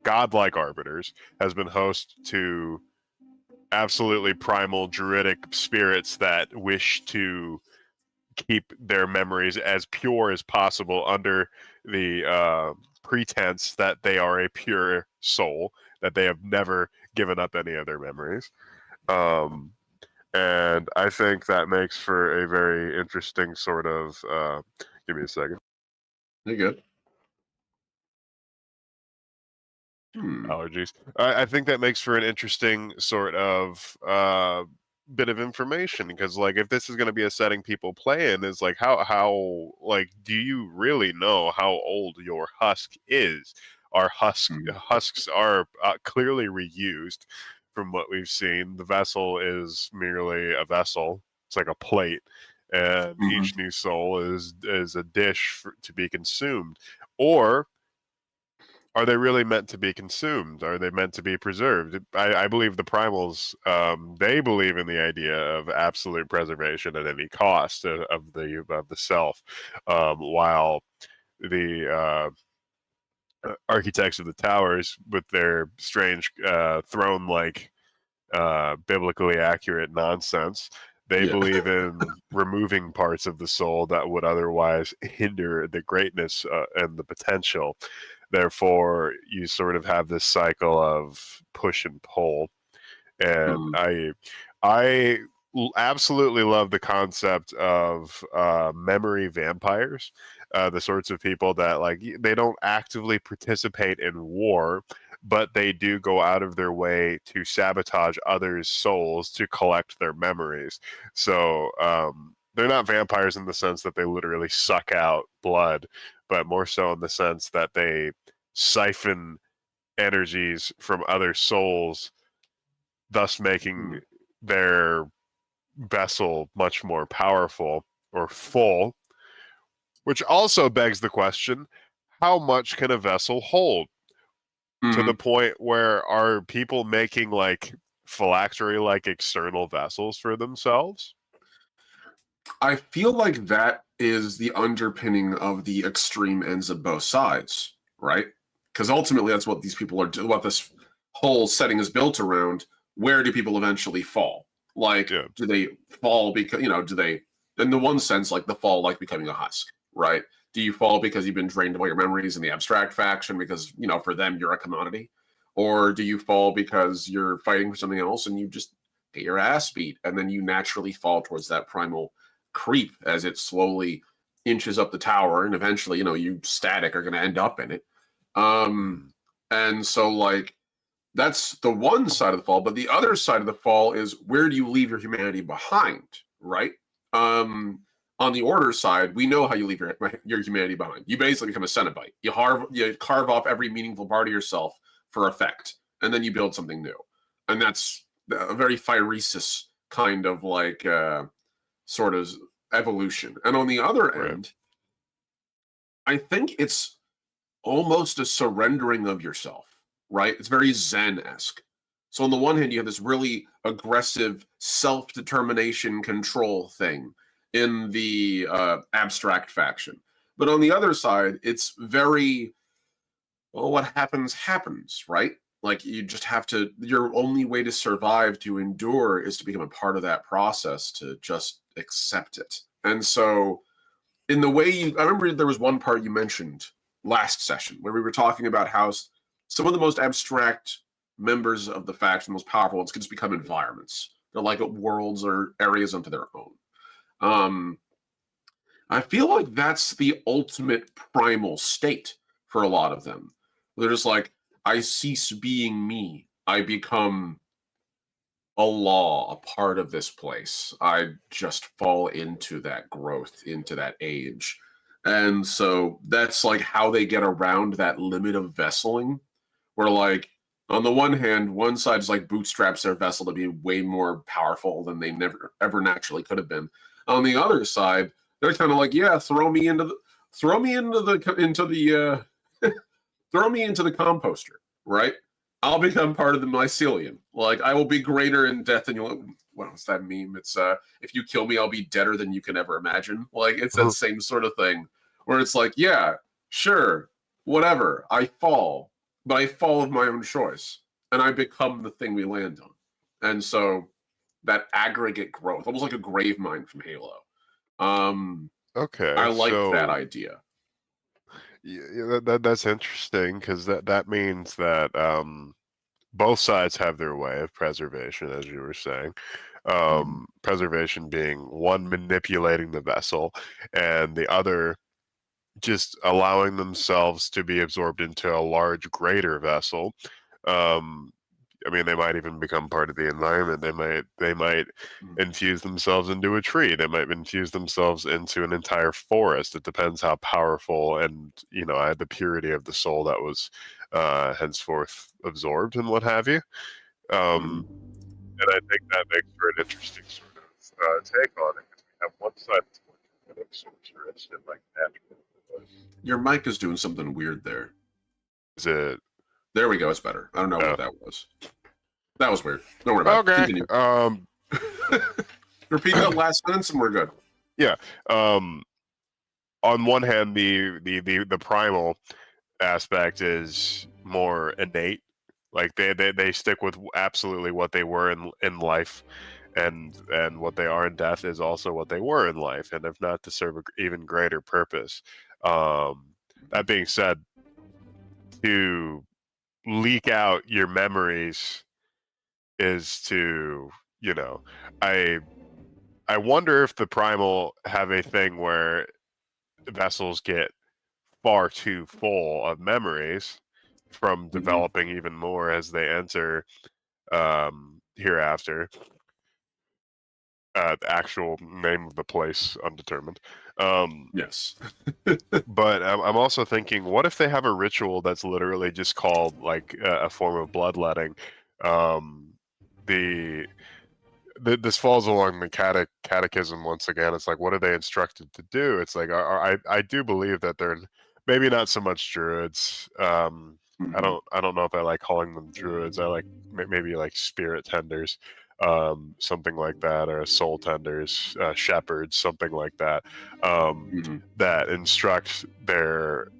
godlike arbiters, has been host to absolutely primal druidic spirits that wish to keep their memories as pure as possible under the pretense that they are a pure soul, that they have never given up any of their memories. And I think that makes for a very interesting sort of. Give me a second. You're good. Allergies. I think that makes for an interesting sort of bit of information, because like if this is going to be a setting people play in, is like how like do you really know how old your husk is? Our husks are clearly reused from what we've seen. The vessel is merely a vessel. It's like a plate, and each new soul is a dish to be consumed. Or are they really meant to be consumed? Are they meant to be preserved? I believe the primals, they believe in the idea of absolute preservation at any cost of the self, while the architects of the towers, with their strange throne-like biblically accurate nonsense, they believe in removing parts of the soul that would otherwise hinder the greatness and the potential. Therefore, you sort of have this cycle of push and pull. And I absolutely love the concept of memory vampires, the sorts of people that like they don't actively participate in war, but they do go out of their way to sabotage others' souls to collect their memories. So they're not vampires in the sense that they literally suck out blood, but more so in the sense that they siphon energies from other souls, thus making their vessel much more powerful or full. Which also begs the question, how much can a vessel hold? To the point where are people making like phylactery like external vessels for themselves? I feel like that is the underpinning of the extreme ends of both sides, right? Because ultimately that's what these people are doing, what this whole setting is built around. Where do people eventually fall? Like, do they fall because, do they, in the one sense, like the fall, like becoming a husk, right? Do you fall because you've been drained of all your memories in the abstract faction because, for them, you're a commodity? Or do you fall because you're fighting for something else and you just get your ass beat and then you naturally fall towards that primal creep as it slowly inches up the tower and eventually, you static are going to end up in it. And so like, that's the one side of the fall, but the other side of the fall is where do you leave your humanity behind, right? On the order side, we know how you leave your humanity behind. You basically become a Cenobite. You carve off every meaningful part of yourself for effect, and then you build something new. And that's a very phyresis kind of like sort of evolution. And on the other end, I think it's almost a surrendering of yourself, right? It's very Zen-esque. So on the one hand, you have this really aggressive self-determination control thing in the abstract faction. But on the other side, it's very, well, what happens, happens, right? Like you just have to, your only way to survive, to endure, is to become a part of that process, to just accept it. And so in the way I remember there was one part you mentioned last session where we were talking about how some of the most abstract members of the faction, the most powerful ones, can just become environments. They're like worlds or areas unto their own. I feel like that's the ultimate primal state for a lot of them. They're just like, I cease being me. I become a law, a part of this place. I just fall into that growth, into that age. And so that's like how they get around that limit of vesseling, where like on the one hand, one side is like bootstraps their vessel to be way more powerful than they never ever naturally could have been. On the other side, they're kind of like, yeah, throw me into the throw me into the composter, right? I'll become part of the mycelium. Like I will be greater in death than you'll. What's that meme? It's if you kill me, I'll be deader than you can ever imagine. Like it's that same sort of thing where it's like, yeah, sure, whatever. I fall, but I fall of my own choice, and I become the thing we land on. And so that aggregate growth, almost like a grave mine from Halo. Okay, I like that idea. Yeah, that's interesting because that means that both sides have their way of preservation, as you were saying. Preservation being one manipulating the vessel, and the other just allowing themselves to be absorbed into a large, greater vessel. I mean, they might even become part of the environment. They might infuse themselves into a tree. They might infuse themselves into an entire forest. It depends how powerful and the purity of the soul that was henceforth absorbed and what have you. And I think that makes for an interesting sort of take on it, because we have one side that's more genetic, sorceress, and like natural. Your mic is doing something weird there. Is it? There we go. It's better. I don't know what that was. That was weird. Don't worry about it. Continue. Repeat that last sentence and we're good. Yeah. On one hand, the primal aspect is more innate. Like they stick with absolutely what they were in life, and what they are in death is also what they were in life, and if not, to serve an even greater purpose. That being said, to leak out your memories is to, I wonder if the primal have a thing where vessels get far too full of memories from developing even more as they enter Hereafter. The actual name of the place undetermined. Yes. But I'm also thinking, what if they have a ritual that's literally just called like a form of bloodletting? This falls along the catechism once again. It's like, what are they instructed to do? It's like, I do believe that they're maybe not so much druids. I don't know if I like calling them druids. I like maybe like spirit tenders, something like that, or soul tenders, shepherds, something like that. That instruct their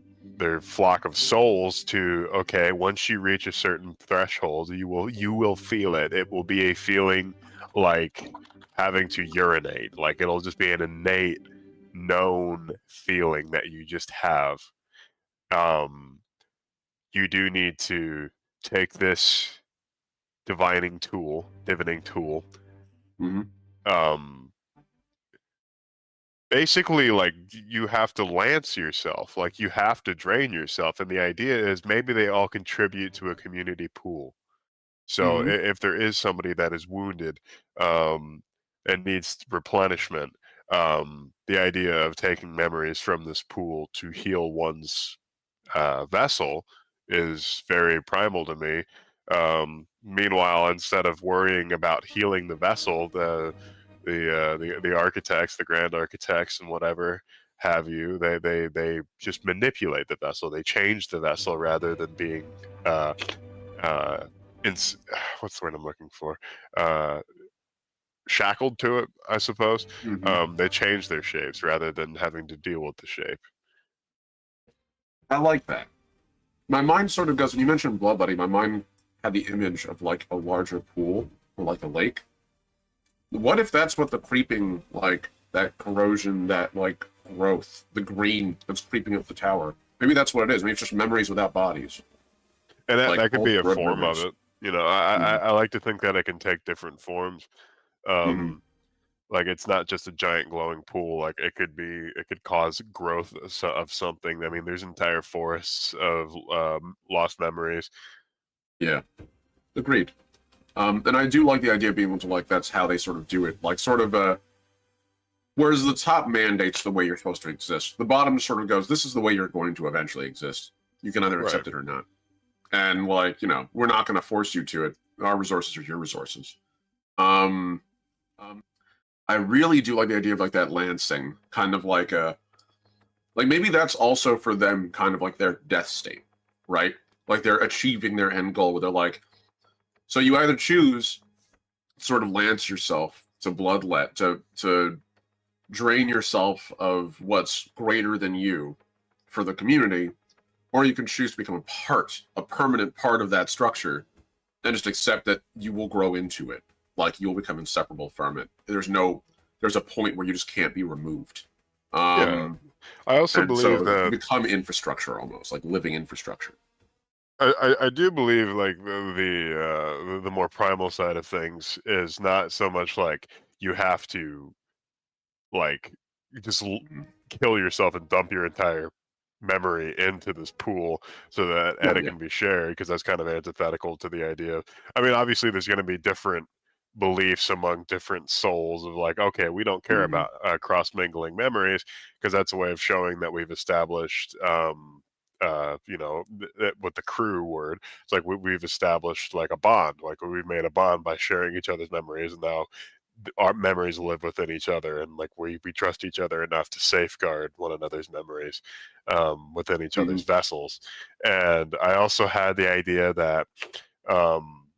flock of souls to, okay, once you reach a certain threshold, you will feel it. It will be a feeling like having to urinate. Like it'll just be an innate known feeling that you just have. You do need to take this divining tool, basically, like, you have to lance yourself, like you have to drain yourself, and the idea is maybe they all contribute to a community pool. So if there is somebody that is wounded and needs replenishment, the idea of taking memories from this pool to heal one's vessel is very primal to me. Meanwhile, instead of worrying about healing the vessel, the architects, the grand architects, and whatever have you, they just manipulate the vessel. They change the vessel rather than being what's the word I'm looking for? Shackled to it, I suppose. They change their shapes rather than having to deal with the shape. I like that. My mind sort of goes, when you mentioned Blood Buddy, my mind had the image of like a larger pool or like a lake. What if that's what the creeping, like that corrosion, that like growth, the green that's creeping up the tower? Maybe that's what it is. Maybe it's just memories without bodies. And that, like that could be a form memories. of it. You know, I, Mhm. I like to think that it can take different forms. Mhm. Like it's not just a giant glowing pool. Like it could cause growth of something. I mean, there's entire forests of lost memories. Yeah, agreed. And I do like the idea of being able to like that's how they sort of do it, like sort of whereas the top mandates the way you're supposed to exist, the bottom sort of goes, this is the way you're going to eventually exist. You can either Right. accept it or not. And like, we're not going to force you to it. Our resources are your resources. Um, um, I really do like the idea of like that lancing, kind of like like maybe that's also for them kind of like their death state, right? Like they're achieving their end goal where they're like, so you either choose sort of lance yourself to bloodlet to drain yourself of what's greater than you for the community, or you can choose to become a permanent part of that structure, and just accept that you will grow into it. Like you'll become inseparable from it. There's a point where you just can't be removed. Yeah. Um, I also and believe so you that become infrastructure almost, like living infrastructure. I do believe like the more primal side of things is not so much like you have to like just Mhm. kill yourself and dump your entire memory into this pool so that Well, it yeah. can be shared, because that's kind of antithetical to the idea of, I mean, obviously there's going to be different beliefs among different souls of like, okay, we don't care Mhm. about cross mingling memories, because that's a way of showing that we've established with the crew word, it's like we've established like a bond, like we've made a bond by sharing each other's memories, and now our memories live within each other, and like we trust each other enough to safeguard one another's memories within each other's Mhm. vessels. And I also had the idea that um,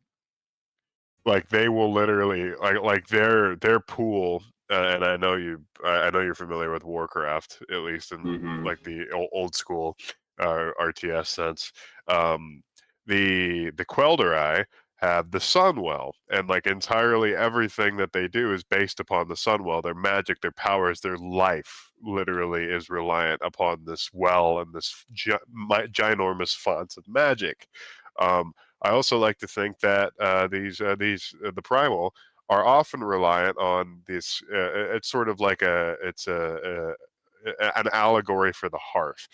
like they will literally like their pool, and I know you're familiar with Warcraft, at least in Mhm. like the old school RTS sense. um the Quel'Drai have the Sunwell, and like entirely everything that they do is based upon the Sunwell. Their magic, their powers, their life literally is reliant upon this well and this ginormous fonts of magic. I also like to think that the primal are often reliant on this. It's sort of like an allegory for the hearth.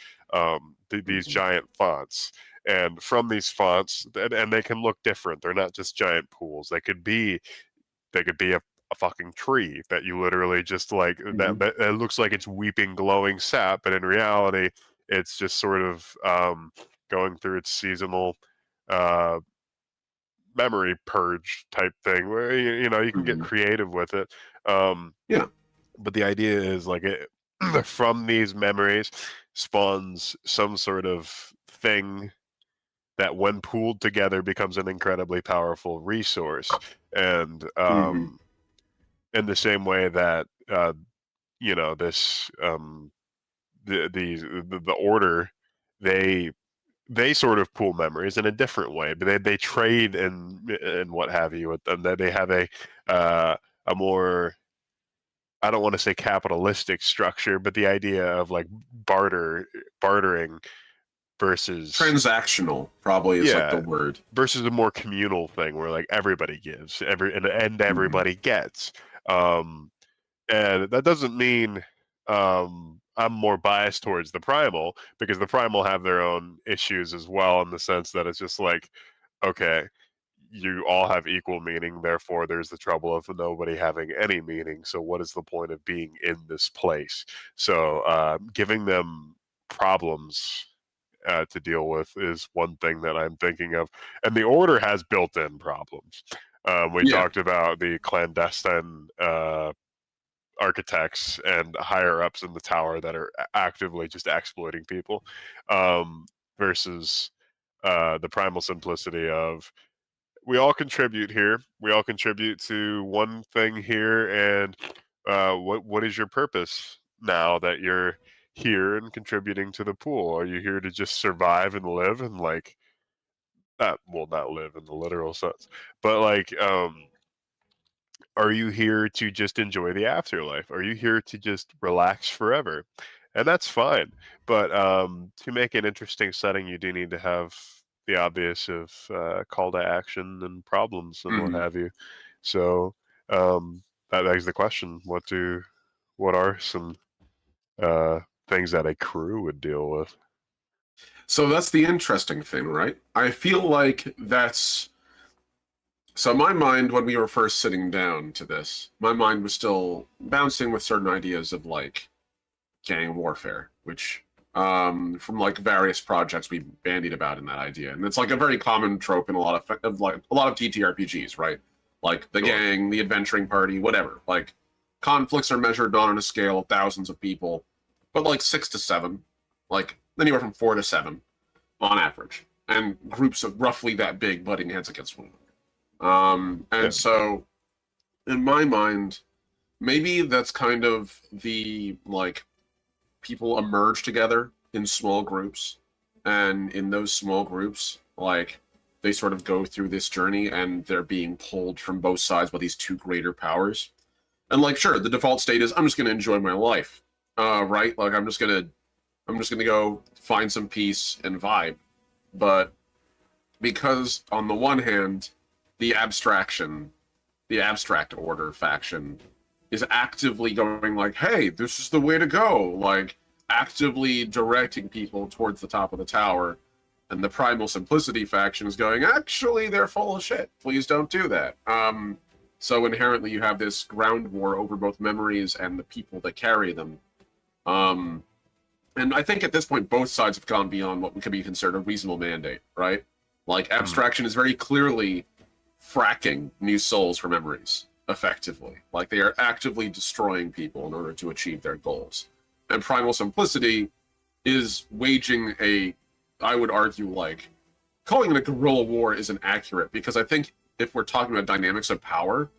These Mhm. giant fonts, and from these fonts, and they can look different. They're not just giant pools. They could be a fucking tree that you literally just like Mhm. that it looks like it's weeping glowing sap, but in reality it's just sort of going through its seasonal uh, memory purge type thing where you can get Mhm. creative with it. um, Yeah. but the idea is like it from these memories spawns some sort of thing that when pooled together becomes an incredibly powerful resource. And Mhm. in the same way that this the order, they they sort of pool memories in a different way, but they trade and what have you with them. That they have uh, a more, I don't want to say capitalistic structure, but the idea of like bartering versus, Transactional probably is like the yeah, word. versus a more communal thing where like everybody gives and Mhm. everybody gets. Um, and that doesn't mean I'm more biased towards the primal, because the primal have their own issues as well, in the sense that it's just like, okay, you all have equal meaning, therefore there's the trouble of nobody having any meaning. So what is the point of being in this place? So giving them problems to deal with is one thing that I'm thinking of. And the order has built-in problems. We Yeah. talked about the clandestine architects and higher ups in the tower that are actively just exploiting people, um, versus the primal simplicity of, we all contribute here. We all contribute to one thing here, and what is your purpose now that you're here and contributing to the pool? Are you here to just survive and live and like not live in the literal sense, but like are you here to just enjoy the afterlife? Are you here to just relax forever? And that's fine. But to make an interesting setting, you do need to have the obvious of call to action and problems and what Mhm. have you. So that begs the question: what are some things that a crew would deal with? So that's the interesting thing, right? I feel like that's so. My mind, when we were first sitting down to this, my mind was still bouncing with certain ideas of like gang warfare, which from like various projects we bandied about in that idea, and it's like a very common trope in a lot of like a lot of TTRPGs, right? Like the Sure. gang, the adventuring party, whatever. Like conflicts are measured not on a scale of thousands of people, but like 6 to 7, like anywhere from 4 to 7 on average, and groups of roughly that big butting heads against one another. And Yeah. so in my mind, maybe that's kind of the like people emerge together in small groups, and in those small groups, like they sort of go through this journey and they're being pulled from both sides by these two greater powers. And like sure, the default state is I'm just going to enjoy my life, right? Like I'm just gonna go find some peace and vibe. But because on the one hand, the abstraction, the abstract order faction is actively going like, hey, this is the way to go, like actively directing people towards the top of the tower. And the primal simplicity faction is going, actually, they're full of shit. Please don't do that. So inherently you have this ground war over both memories and the people that carry them. Um, and I think at this point, both sides have gone beyond what could be considered a reasonable mandate, right? Like, abstraction is very clearly fracking new souls for memories, effectively. Like, they are actively destroying people in order to achieve their goals. And Primal Simplicity is waging I would argue, like, calling it a guerrilla war isn't accurate, because I think if we're talking about dynamics of power,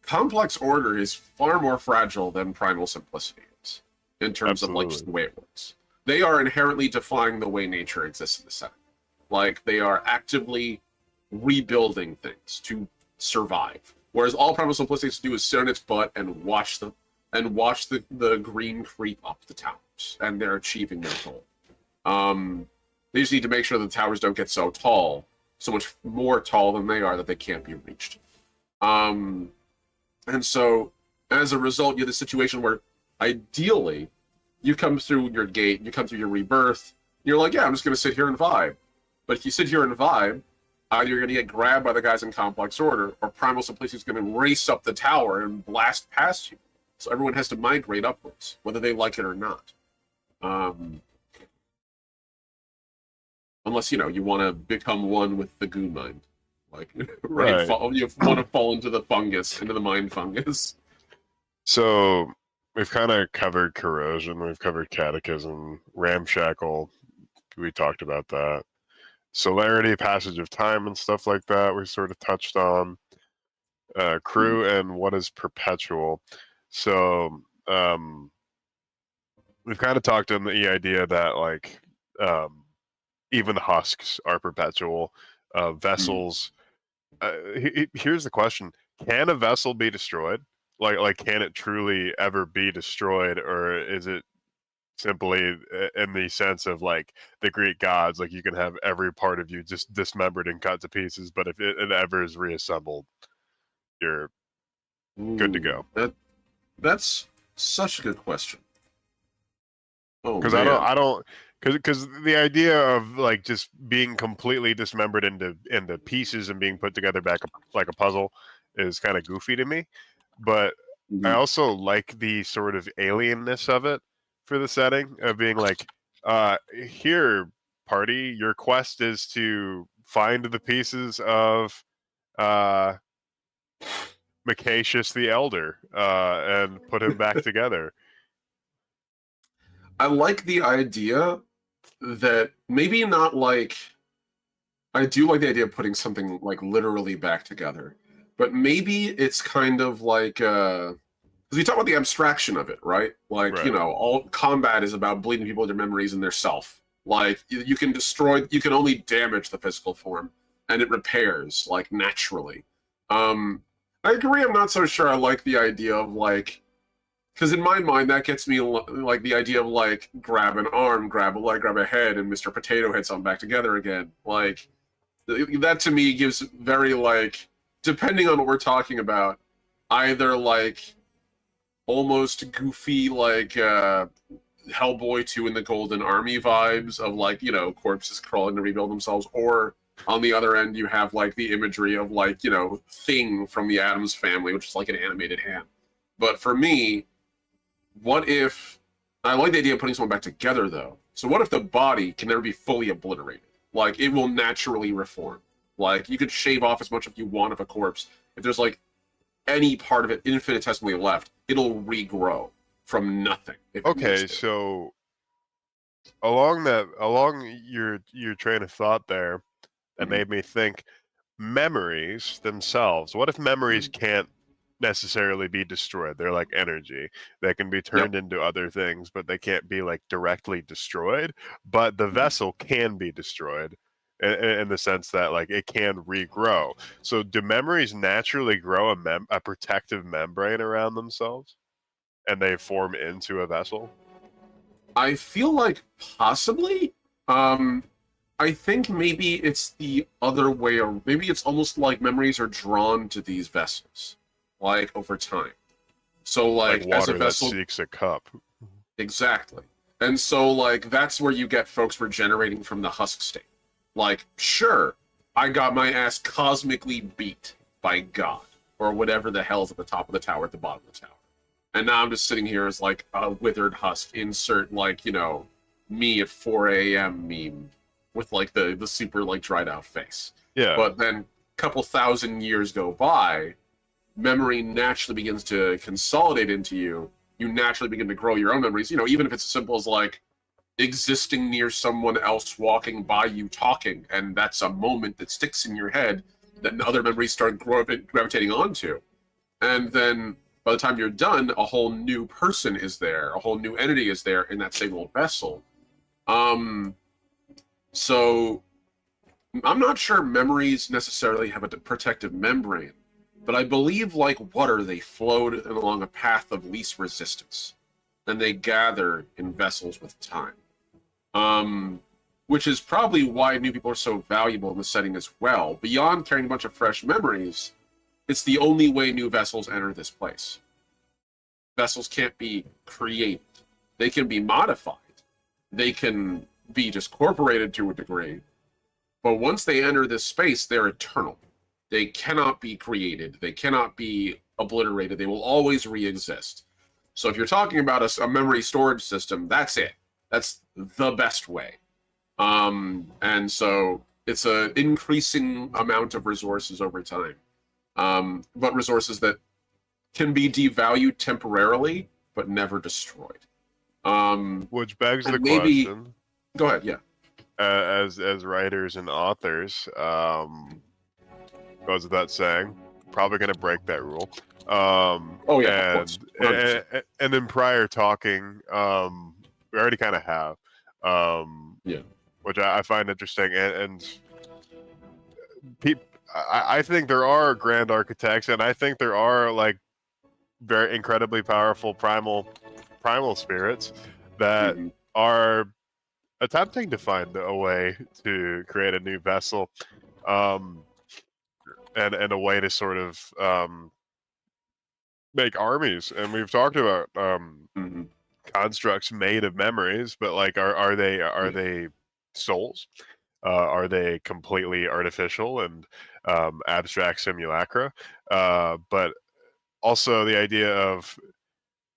Complex Order is far more fragile than Primal Simplicity is, in terms of, like, just Absolutely. the way it works. They are inherently defying the way nature exists in the setting. Like, they are actively rebuilding things to survive. Whereas all Primal Simplicity has to do is sit on its butt and watch the green creep up the towers, and they're achieving their goal. They just need to make sure the towers don't get so tall, so much more tall than they are, that they can't be reached. And so, as a result, you have the situation where, ideally, you come through your gate, you come through your rebirth, you're like, yeah, I'm just going to sit here and vibe. But if you sit here and vibe, either you're going to get grabbed by the guys in Complex Order, or Primal Simplicity is going to race up the tower and blast past you. So everyone has to migrate upwards, whether they like it or not. Unless, you want to become one with the goo mind. Like, right? Right. You want to fall into the fungus, into the mind fungus. So we've kind of covered corrosion, we've covered catechism, ramshackle. We talked about that. Celerity, passage of time, and stuff like that. We sort of touched on crew and what is perpetual. So we've kind of talked on the idea that like even husks are perpetual. Vessels. Here's the question: can a vessel be destroyed? Like, can it truly ever be destroyed, or is it simply in the sense of like the Greek gods? Like, you can have every part of you just dismembered and cut to pieces, but if it ever is reassembled, you're good to go. That's such a good question. Oh Because man. I don't, because the idea of like just being completely dismembered into pieces and being put together back like a puzzle is kind of goofy to me. But I Mhm. also like the sort of alienness of it for the setting of being like, here, party, your quest is to find the pieces of uh, Macacius the Elder and put him back together. I like the idea that maybe not like I do like the idea of putting something like literally back together, but maybe it's kind of like because we talk about the abstraction of it, right? Like, Right. all combat is about bleeding people their memories and their self. Like, you can you can only damage the physical form, and it repairs like naturally. I agree. I'm not so sure I like the idea of like, because in my mind that gets me like the idea of like grab an arm, grab a leg, grab a head, and Mr. Potato Head something back together again. Like, That to me gives very like, depending on what we're talking about, either like almost goofy like Hellboy 2 in the Golden Army vibes of like, you know, corpses crawling to rebuild themselves, or on the other end you have like the imagery of like, you know, Thing from the Addams Family, which is like an animated hand. But for me, what if I like the idea of putting someone back together though. So what if the body can never be fully obliterated? Like it will naturally reform. Like you could shave off as much as you want of a corpse. If there's like any part of it infinitesimally left, it'll regrow from nothing. If it needs Okay, to. so along your train of thought there, that Mhm. made me think memories themselves. What if memories can't necessarily be destroyed? They're like energy. They can be turned into other things, but they can't be like directly destroyed. But the vessel can be destroyed in the sense that like it can regrow. So do memories naturally grow a protective membrane around themselves and they form into a vessel? I feel like possibly. I think maybe it's the other way, or maybe it's almost like memories are drawn to these vessels, like over time. So, Like like as a water that vessel, seeks a cup. exactly. And so, like that's where you get folks regenerating from the husk state. Like, sure, I got my ass cosmically beat by God or whatever the hell's at the top of the tower, at the bottom of the tower. And now I'm just sitting here as like a withered husk. Insert like, you know, me at 4 a.m. meme with like the super like dried out face. Yeah. But then a couple thousand years go by, memory naturally begins to consolidate into you. You naturally begin to grow your own memories. You know, even if it's as simple as like existing near someone else walking by you talking, and that's a moment that sticks in your head that other memories start gravitating onto. And then by the time you're done, a whole new person is there, a whole new entity is there in that same little vessel. So I'm not sure memories necessarily have a protective membrane, but I believe like water, they flowed along a path of least resistance, and they gather in vessels with time. Which is probably why new people are so valuable in the setting as well. Beyond carrying a bunch of fresh memories, it's the only way new vessels enter this place. Vessels can't be created. They can be modified. They can be just corporated to a degree. But once they enter this space, they're eternal. They cannot be created. They cannot be obliterated. They will always re-exist. So if you're talking about a memory storage system, that's it. That's the best way. And so it's an increasing amount of resources over time. But resources that can be devalued temporarily, but never destroyed. Which begs the Maybe, question. go ahead, yeah. As writers and authors, goes without saying, probably going to break that rule. Oh yeah, of course. 100%. And in prior talking, we already kind of have, Yeah. which I find interesting. And I think there are grand architects, and I think there are like very incredibly powerful primal spirits that Mhm. are attempting to find a way to create a new vessel, and a way to sort of make armies. And we've talked about Mhm. constructs made of memories, but like, are they souls? Are they completely artificial and abstract simulacra? But also the idea of,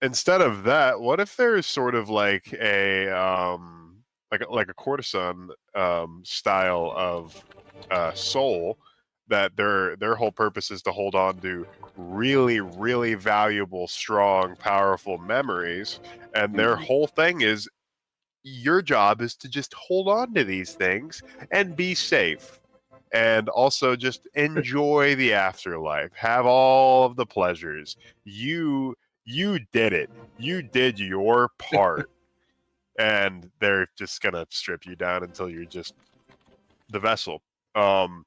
instead of that, what if there's sort of like a like a courtesan style of soul, that their whole purpose is to hold on to really, really valuable, strong, powerful memories, and their Mhm. whole thing is, your job is to just hold on to these things and be safe, and also just enjoy the afterlife, have all of the pleasures. You did it. You did your part. And they're just gonna strip you down until you're just the vessel. Um,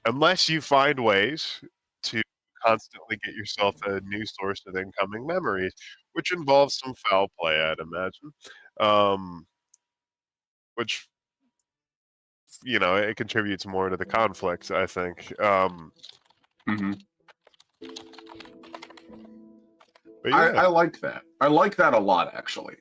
unless you find ways to constantly get yourself a new source of incoming memories, which involves some foul play, I'd imagine. Um, which it contributes more to the conflict, I think. Hmm. But yeah. I like that. I like that a lot, actually.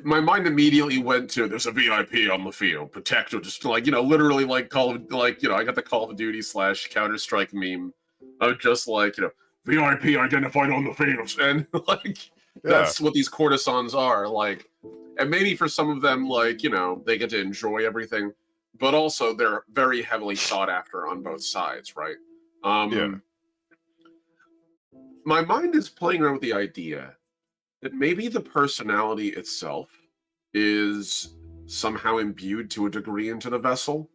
My mind immediately went to there's a VIP on the field, protect or just literally like I got the Call of Duty / Counter-Strike meme of just VIP identified on the field, and Yeah. that's what these courtesans are like, and maybe for some of them they get to enjoy everything, but also they're very heavily sought after on both sides, right? Yeah. My mind is playing around with the idea that maybe the personality itself is somehow imbued to a degree into the vessel,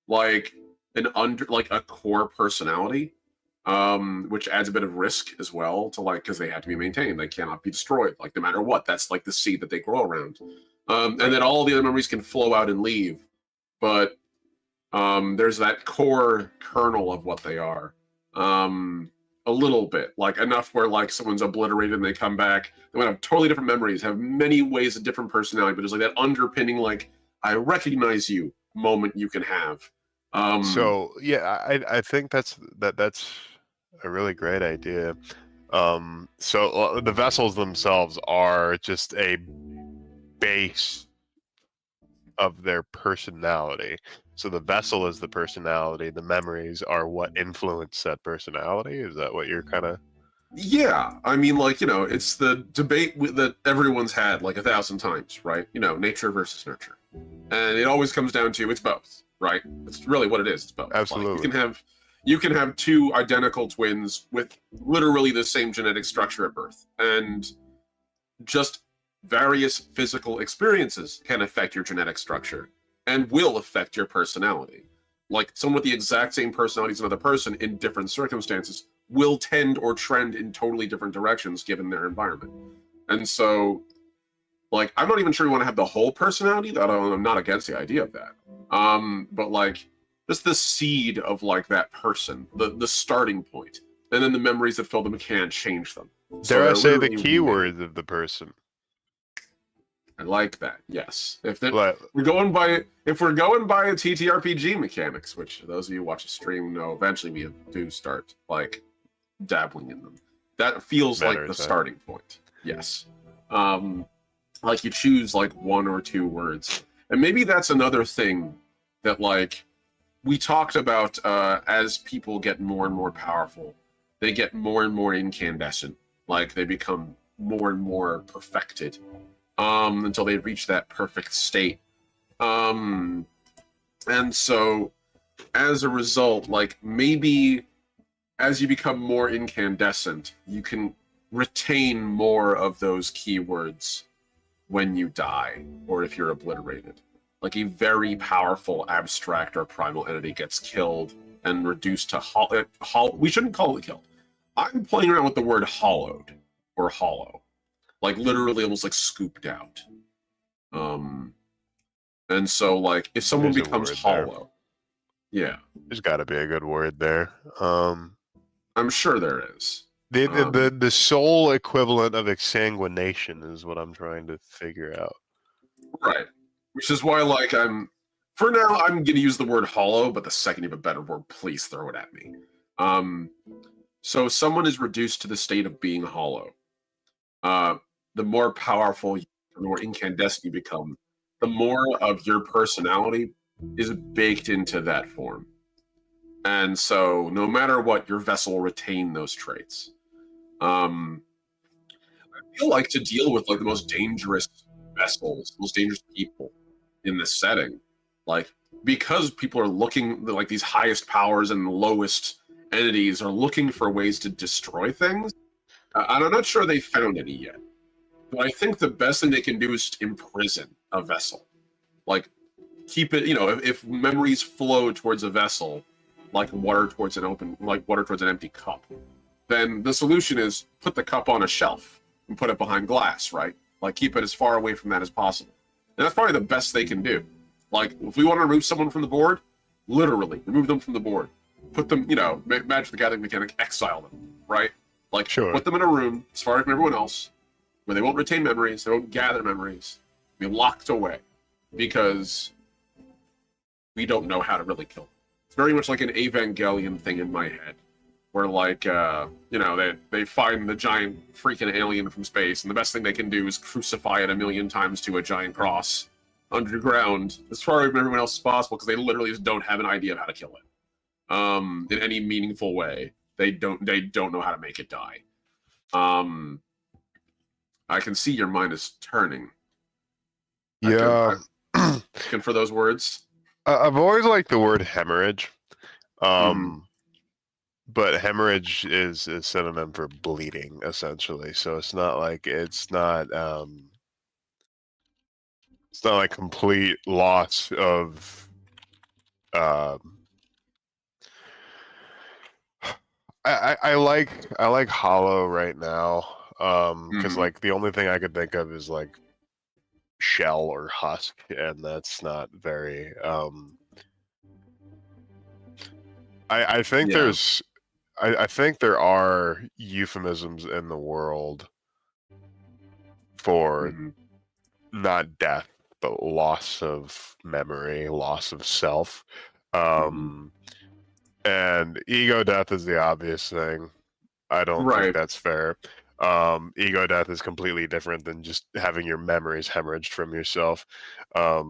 like like a core personality, which adds a bit of risk as well to because they have to be maintained, they cannot be destroyed, like no matter what. That's like the seed that they grow around, and then all the other memories can flow out and leave, but there's that core kernel of what they are. A little bit, like enough where someone's obliterated and they come back, they might have totally different memories, have many ways of different personality, but there's that underpinning, I recognize you moment you can have. So yeah, I think that's a really great idea. So the vessels themselves are just a base of their personality. So the vessel is the personality. The memories are what influence that personality. Is that what you're kind of? Yeah, I mean, it's the debate that everyone's had 1,000 times, right? Nature versus nurture, and it always comes down to it's both, right? It's really what it is. It's both. Absolutely. You can have two identical twins with literally the same genetic structure at birth, and just various physical experiences can affect your genetic structure and will affect your personality. Like someone with the exact same personality as another person in different circumstances will tend or trend in totally different directions given their environment. And so, I'm not even sure you want to have the whole personality. I'm not against the idea of that. But just the seed of that person, the starting point, and then the memories that fill them can't change them. Dare I say the literally keywords of the person? I like that. Yes. If But we're going by TTRPG mechanics, which those of you who watch a stream know, eventually we do start dabbling in them. That feels like the starting point. Yes. You choose one or two words, and maybe that's another thing that we talked about. As people get more and more powerful, they get more and more incandescent. They become more and more perfected. Until they reach that perfect state. And so as a result, maybe as you become more incandescent, you can retain more of those keywords when you die, or if you're obliterated. A very powerful abstract or primal entity gets killed and reduced to we shouldn't call it killed. I'm playing around with the word hollowed or hollow. Literally almost scooped out. And so if someone becomes hollow, yeah, there's got to be a good word there. I'm sure there is. The soul equivalent of exsanguination is what I'm trying to figure out. Right. Which is why for now I'm gonna use the word hollow, but the second you have a better word, please throw it at me. So someone is reduced to the state of being hollow. The more powerful, the more incandescent you become, the more of your personality is baked into that form. And so no matter what, your vessel will retain those traits. I feel to deal with the most dangerous vessels, most dangerous people in this setting, because people are looking, these highest powers and the lowest entities are looking for ways to destroy things. And I'm not sure they found any yet. But I think the best thing they can do is just imprison a vessel. Keep it, if memories flow towards a vessel, like water towards an empty cup, then the solution is put the cup on a shelf and put it behind glass, right? Keep it as far away from that as possible. And that's probably the best they can do. If we want to remove someone from the board, literally remove them from the board. Put them, Magic the Gathering mechanic, exile them, right? Sure. Put them in a room as far from everyone else, where they won't retain memories, they won't gather memories, be locked away. Because we don't know how to really kill them. It's very much like an Evangelion thing in my head, where like they find the giant freaking alien from space, and the best thing they can do is crucify it 1,000,000 times to a giant cross underground as far away from everyone else as possible, because they literally just don't have an idea of how to kill it in any meaningful way. They don't know how to make it die. I can see your mind is turning. Yeah. Looking for those words. I've always liked the word hemorrhage. But hemorrhage is a synonym for bleeding, essentially. So it's not like complete loss of I like hollow right now, because like the only thing I could think of is like shell or husk, and that's not very I think there's I think there are euphemisms in the world for not death, but loss of memory, loss of self. And ego death is the obvious thing. I don't think that's fair. Ego death is completely different than just having your memories hemorrhaged from yourself. I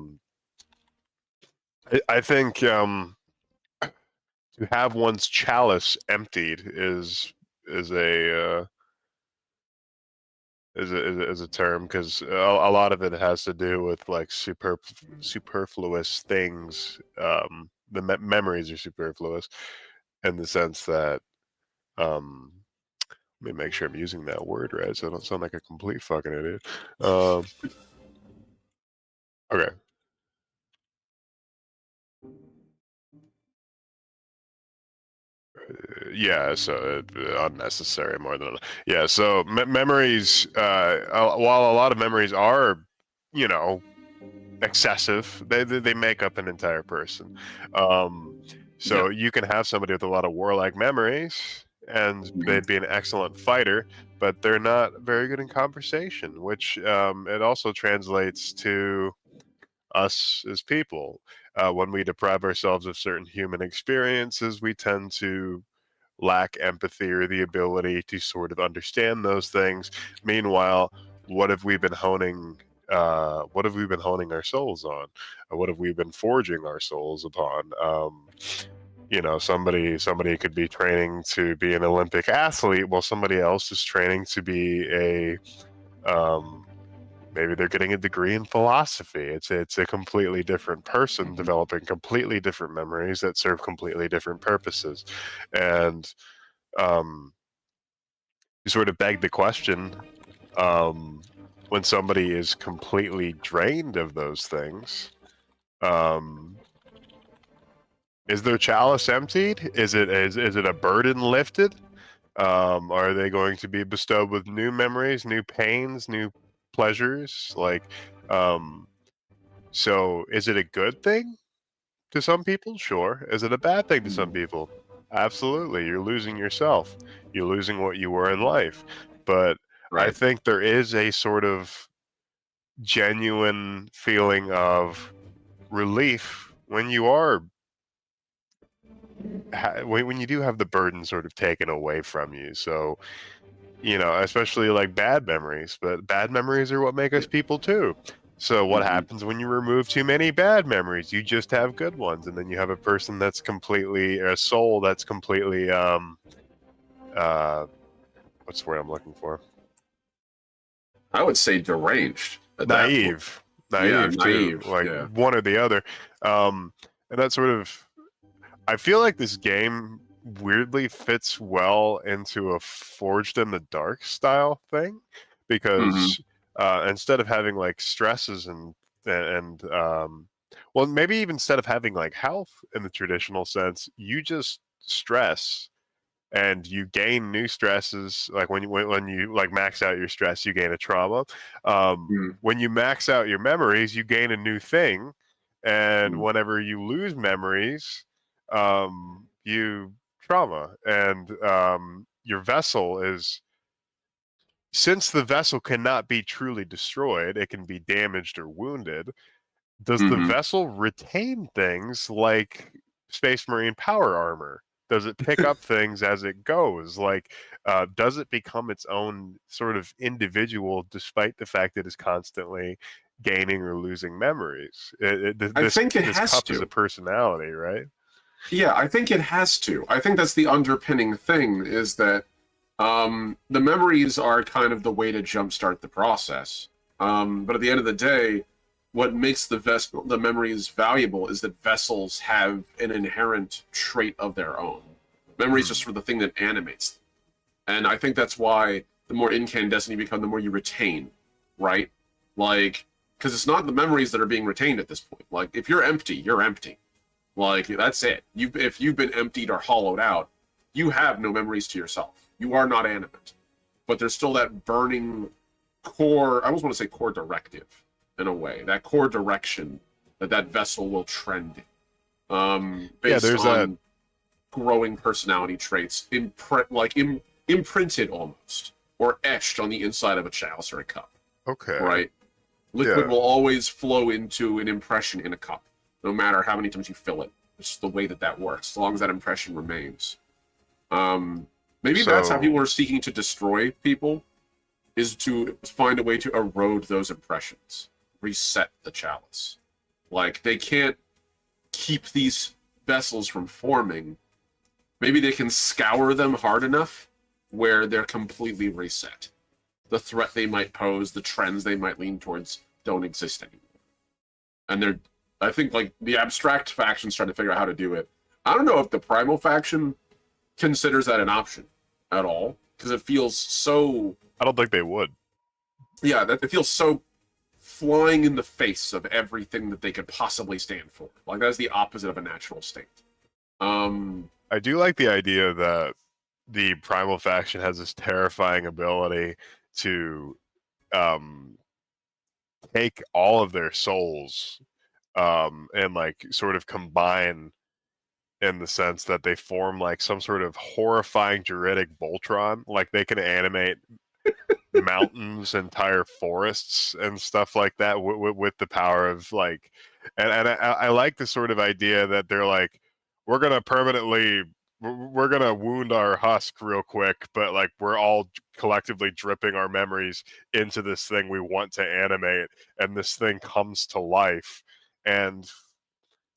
think to have one's chalice emptied is a term, because a lot of it has to do with like superfluous things. The memories are superfluous in the sense that let me make sure I'm using that word right so I don't sound like a complete fucking idiot. Okay. Yeah, so unnecessary more than yeah. So memories, while a lot of memories are, excessive, they make up an entire person. So you can have somebody with a lot of warlike memories, and they'd be an excellent fighter, but they're not very good in conversation, which it also translates to us as people. When we deprive ourselves of certain human experiences, we tend to lack empathy or the ability to sort of understand those things. Meanwhile, what have we been honing? What have we been honing our souls on? What have we been forging our souls upon? Somebody could be training to be an Olympic athlete, while somebody else is training to be a maybe they're getting a degree in philosophy. It's a completely different person developing completely different memories that serve completely different purposes. And you sort of beg the question, when somebody is completely drained of those things, is their chalice emptied? Is it a burden lifted? Are they going to be bestowed with new memories, new pains, new pleasures? So is it a good thing to some people? Sure. Is it a bad thing to some people? Absolutely. You're losing yourself. You're losing what you were in life. But I think there is a sort of genuine feeling of relief when you are when you do have the burden sort of taken away from you. So, especially like bad memories, but bad memories are what make us people too. So what happens when you remove too many bad memories? You just have good ones, and then you have a person that's completely, or a soul that's completely what's the word I'm looking for? I would say deranged. Naive too, like one or the other. And that sort of, I feel like this game weirdly fits well into a Forged in the Dark style thing, because instead of having like stresses and well, maybe even instead of having like health in the traditional sense, you just stress and you gain new stresses. Like when you like max out your stress, you gain a trauma. When you max out your memories, you gain a new thing. And whenever you lose memories, you trauma. And your vessel is, since the vessel cannot be truly destroyed, it can be damaged or wounded. does the Mhm. vessel retain things like Space Marine power armor? Does it pick up things as it goes? Like, does it become its own sort of individual, despite the fact that it's constantly gaining or losing memories? I This think it this has cup is a to. personality, right? Yeah, I think it has to. I think that's the underpinning thing is that the memories are kind of the way to jumpstart the process. But at the end of the day, what makes the memories valuable is that vessels have an inherent trait of their own. Memory is just sort of the thing that animates them. And I think that's why the more incandescent you become, the more you retain, right? Like, because it's not the memories that are being retained at this point. Like, if you're empty, you're empty. Like, that's it. If you've been emptied or hollowed out, you have no memories to yourself. You are not animate. But there's still that burning core, I almost want to say core directive, in a way. That core direction that vessel will trend in. Yeah, Based there's that. on growing personality traits, imprinted almost, or etched on the inside of a chalice or a cup, Okay. right? Liquid Yeah. will always flow into an impression in a cup, no matter how many times you fill it. It's just the way that works, as long as that impression remains. Maybe that's how people So are seeking to destroy people, is to find a way to erode those impressions, reset the chalice. Like, they can't keep these vessels from forming. Maybe they can scour them hard enough where they're completely reset. The threat they might pose, the trends they might lean towards, don't exist anymore. And I think, like, the abstract factions trying to figure out how to do it. I don't know if the primal faction considers that an option at all, because it feels so, I don't think they would. yeah, that it feels so flying in the face of everything that they could possibly stand for. Like, that's the opposite of a natural state. I do like the idea that the primal faction has this terrifying ability to take all of their souls and like sort of combine in the sense that they form like some sort of horrifying juridic Voltron. Like they can animate mountains, entire forests, and stuff like that with the power of like, and I like the sort of idea that they're like, we're gonna permanently, we're gonna wound our husk real quick, but like we're all collectively dripping our memories into this thing we want to animate, and this thing comes to life. And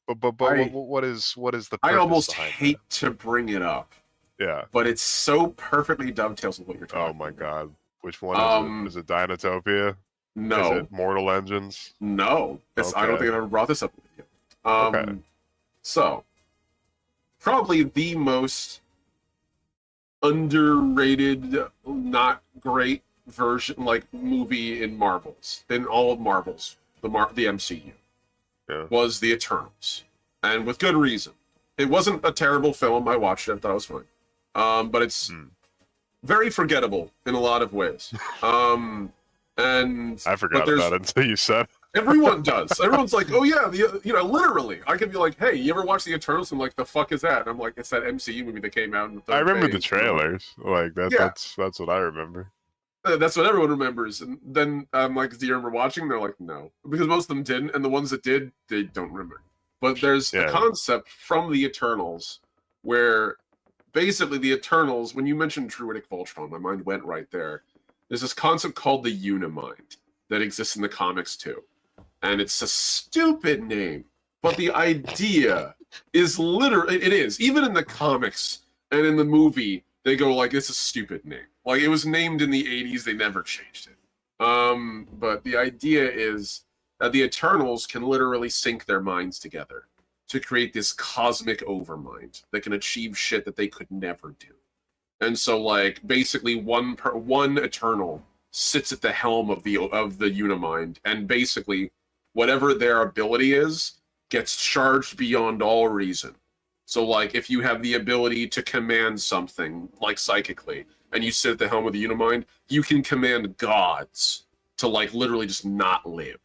but I what is the I purpose almost behind that? hate to bring it up, Yeah. but it so perfectly dovetails with what you're Oh talking my about. god. Which one is it? Um, Is it Dinotopia? Is it no, Mortal Engines? no, I don't think Okay. I've ever brought this up with you. Okay. So probably the most underrated, not great version, like movie in Marvels, in all of Marvels, the MCU, Yeah. was the Eternals, and with good reason. It wasn't a terrible film. I watched it. I thought it was fine. But it's very forgettable in a lot of ways. And I but forgot there's about it until you said. everyone does. Everyone's like, oh yeah, literally. I could be like, hey, you ever watch the Eternals? I'm like, the fuck is that? And I'm like, it's that MCU movie that came out in the I third remember the phase. trailers. Like that. Yeah, That's what I remember. that's what everyone remembers. And then I'm like, do you remember watching? They're like, no, because most of them didn't, and the ones that did, they don't remember. But there's a Yeah. concept from the Eternals where basically the Eternals, when you mentioned Druidic Voltron, my mind went right there. There's this concept called the Unimind that exists in the comics too. And it's a stupid name, but the idea is literally, it is. Even in the comics and in the movie, they go like, it's a stupid name. Like, it was named in the 80s, they never changed it. But the idea is that the Eternals can literally sync their minds together to create this cosmic overmind that can achieve shit that they could never do. And so, like, basically, one Eternal sits at the helm of the Unimind, and basically, whatever their ability is gets charged beyond all reason. So, like, if you have the ability to command something, like psychically, and you sit at the helm of the Unimind, you can command gods to, like, literally just not live.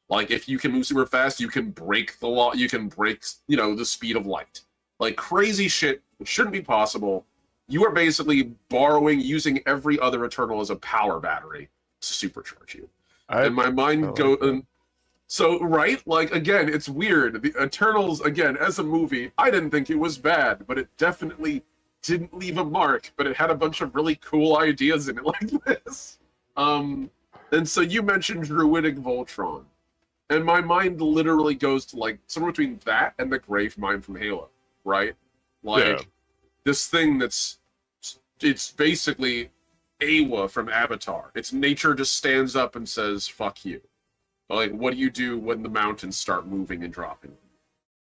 Like, if you can move super fast, you can break the law, you can break, the speed of light. Like, crazy shit that shouldn't be possible. You are basically using every other Eternal as a power battery to supercharge you. I And my mind like that. So, right? Like, again, it's weird. The Eternals, again, as a movie, I didn't think it was bad, but it definitely didn't leave a mark, but it had a bunch of really cool ideas in it like this. Um, and so you mentioned Druidic Voltron, and my mind literally goes to, like, somewhere between that and the Grave Mind from Halo, right? Yeah. Like, this thing it's basically Awa from Avatar. It's nature just stands up and says, fuck you. Like, what do you do when the mountains start moving and dropping?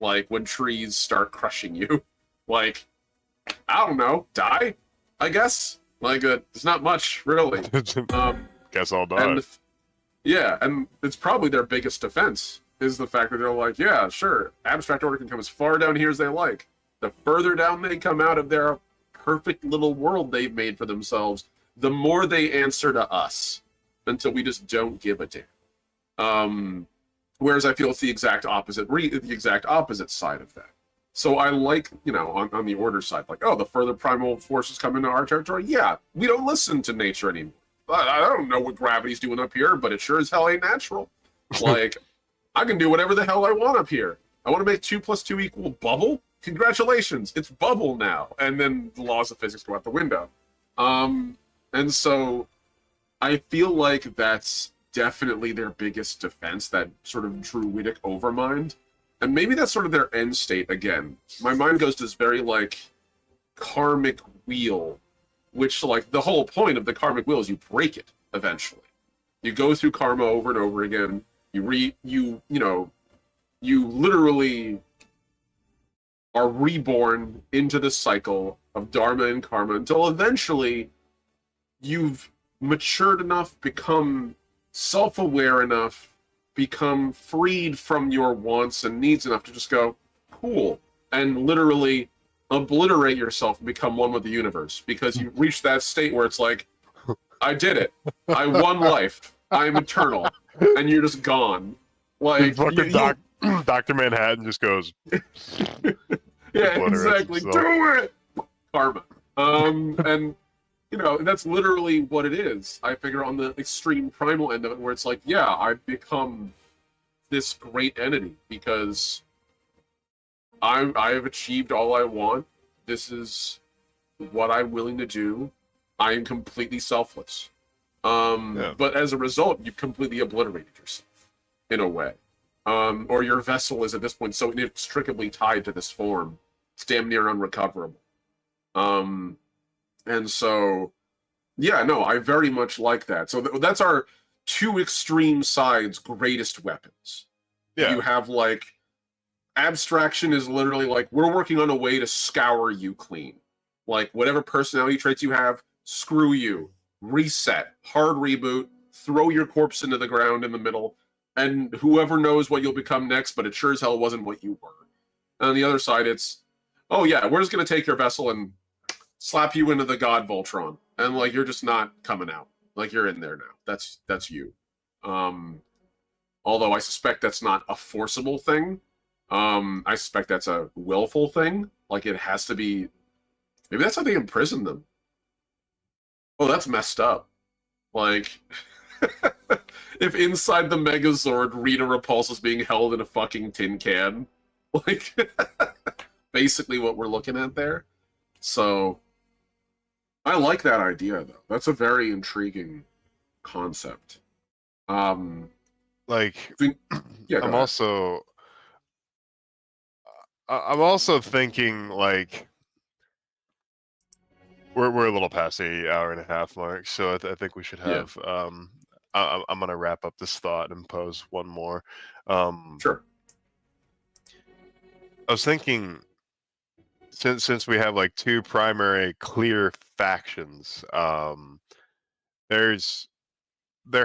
Like, when trees start crushing you? Like, I don't know, die? I guess. Like, it's not much, really. Guess I'll die. And yeah, and it's probably their biggest defense is the fact that they're like, yeah, sure, abstract order can come as far down here as they like. The further down they come out of their perfect little world they've made for themselves, the more they answer to us until we just don't give a damn. Whereas I feel it's the exact opposite side of that. So I like, on the order side, like, oh, the further primal forces come into our territory, yeah, we don't listen to nature anymore. I don't know what gravity's doing up here, but it sure as hell ain't natural. Like, I can do whatever the hell I want up here. I want to make 2 + 2 = bubble? Congratulations, it's bubble now. And then the laws of physics go out the window. And so I feel like that's definitely their biggest defense, that sort of druidic overmind. And maybe that's sort of their end state again. My mind goes to this very, like, karmic wheel, which, like, the whole point of the karmic wheel is you break it eventually. You go through karma over and over again. You literally are reborn into the cycle of dharma and karma until eventually you've matured enough, become self-aware enough, become freed from your wants and needs enough to just go, cool, and literally obliterate yourself and become one with the universe, because you reach that state where it's like, I did it. I won life. I'm eternal. And you're just gone. Like, Dr. Manhattan just goes. Yeah, exactly. Do it! Karma. And, that's literally what it is. I figure on the extreme primal end of it, where it's like, yeah, I've become this great entity because I have achieved all I want. This is what I'm willing to do. I am completely selfless. But as a result, you've completely obliterated yourself, in a way. Or your vessel is at this point so inextricably tied to this form, it's damn near unrecoverable. And so, yeah, no, I very much like that. So that's our 2 extreme sides' greatest weapons. Yeah. You have, like, abstraction is literally like, we're working on a way to scour you clean. Like, whatever personality traits you have, screw you. Reset. Hard reboot. Throw your corpse into the ground in the middle. And whoever knows what you'll become next, but it sure as hell wasn't what you were. And on the other side, it's, oh yeah, we're just going to take your vessel and slap you into the God Voltron. And, like, you're just not coming out. Like, you're in there now. That's you. Although I suspect that's not a forcible thing. I suspect that's a willful thing. Like, it has to be... Maybe that's how they imprison them. Oh, that's messed up. Like... if inside the Megazord, Rita Repulse is being held in a fucking tin can. Like, basically what we're looking at there. So, I like that idea, though. That's a very intriguing concept. Like, yeah, I'm also thinking, like, we're a little past the hour-and-a-half mark, so I think we should have. I'm gonna wrap up this thought and pose one more. Sure. I was thinking, since we have, like, 2 primary clear factions, there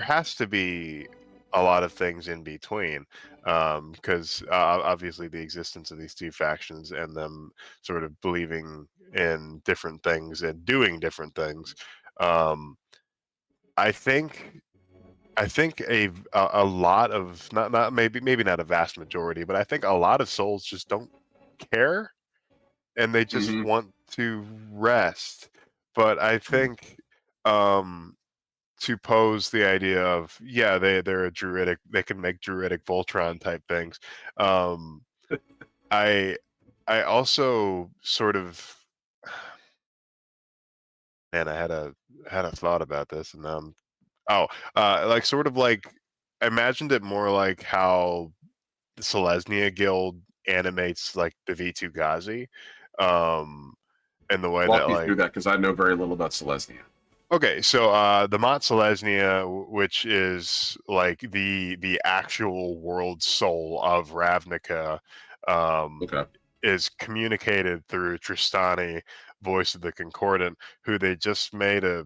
has to be a lot of things in between, because obviously the existence of these 2 factions and them sort of believing in different things and doing different things. I think a lot of, not maybe not a vast majority, but I think a lot of souls just don't care, and they just want to rest. But I think to pose the idea of, yeah, they're a druidic, they can make druidic Voltron type things. I also sort of, man, I had a thought about this, and like sort of like I imagined it more like how the Selesnya Guild animates like the V2 Ghazi, in the way Walk that me like, through that because I know very little about Selesnya. okay, so the Mont Selesnya, which is like the actual world soul of Ravnica, Okay. is communicated through Tristani, voice of the Concordant, who they just made a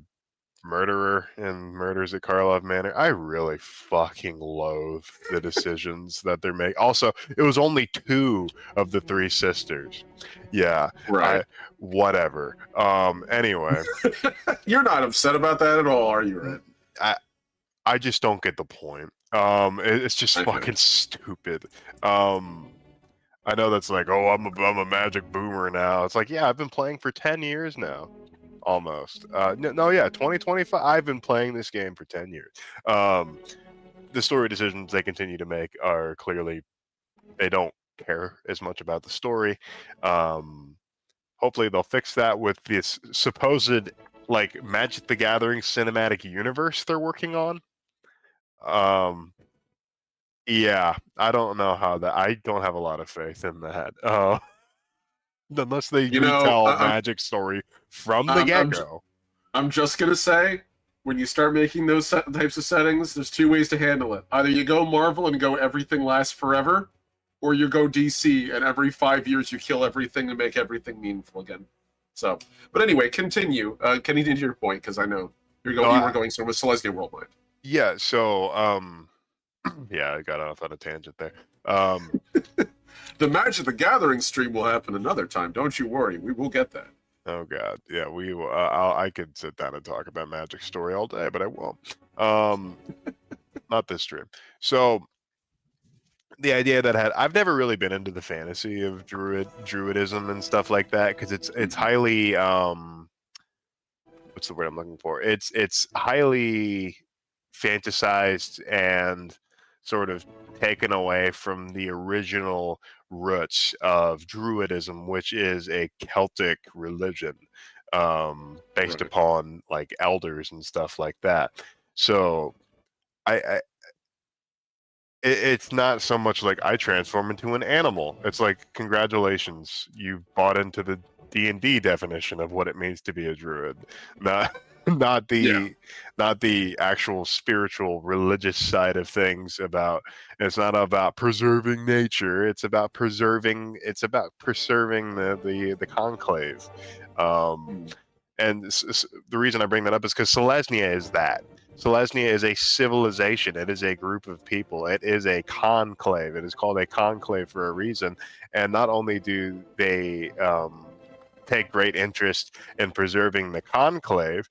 murderer in Murders at Karlov Manor. I really fucking loathe the decisions that they're making. Also, it was only 2 of the 3 sisters. Yeah, Right. whatever. Anyway, You're not upset about that at all, are you, Red? I just don't get the point. It's just Okay. fucking stupid. I know that's like, oh, I'm a magic boomer now. It's like, yeah, I've been playing for 10 years now. Almost. No, yeah, 2025. I've been playing this game for 10 years. The story decisions they continue to make are clearly, they don't care as much about the story. Hopefully they'll fix that with this supposed like Magic the Gathering cinematic universe they're working on. Yeah, I don't know how that. I don't have a lot of faith in that. Unless they You know, retell I, Magic story from the I'm, I'm, get-go. I'm just gonna say, when you start making those types of settings, there's 2 ways to handle it. Either you go Marvel and go everything lasts forever, or you go DC and every 5 years you kill everything and make everything meaningful again. So, but anyway, continue. Continue to your point because I know you were going somewhere with Celestia Worldwide. Yeah, so yeah, I got off on a tangent there. The Magic the Gathering stream will happen another time. Don't you worry. We will get that. Oh god, yeah, we. I could sit down and talk about Magic Story all day, but I won't. Not this stream. So the idea that I've never really been into the fantasy of druidism and stuff like that because it's highly what's the word I'm looking for? It's highly fantasized and sort of taken away from the original roots of druidism, which is a Celtic religion, based Right. upon like elders and stuff like that. So I it's not so much like I transform into an animal. It's like, congratulations, you bought into the D&D definition of what it means to be a druid. Not the actual spiritual religious side of things. About, it's not about preserving nature, it's about preserving the conclave. And the reason I bring that up is because Selesnya is that. Selesnya is a civilization. It is a group of people. It is a conclave. It is called a conclave for a reason. And not only do they take great interest in preserving the conclave,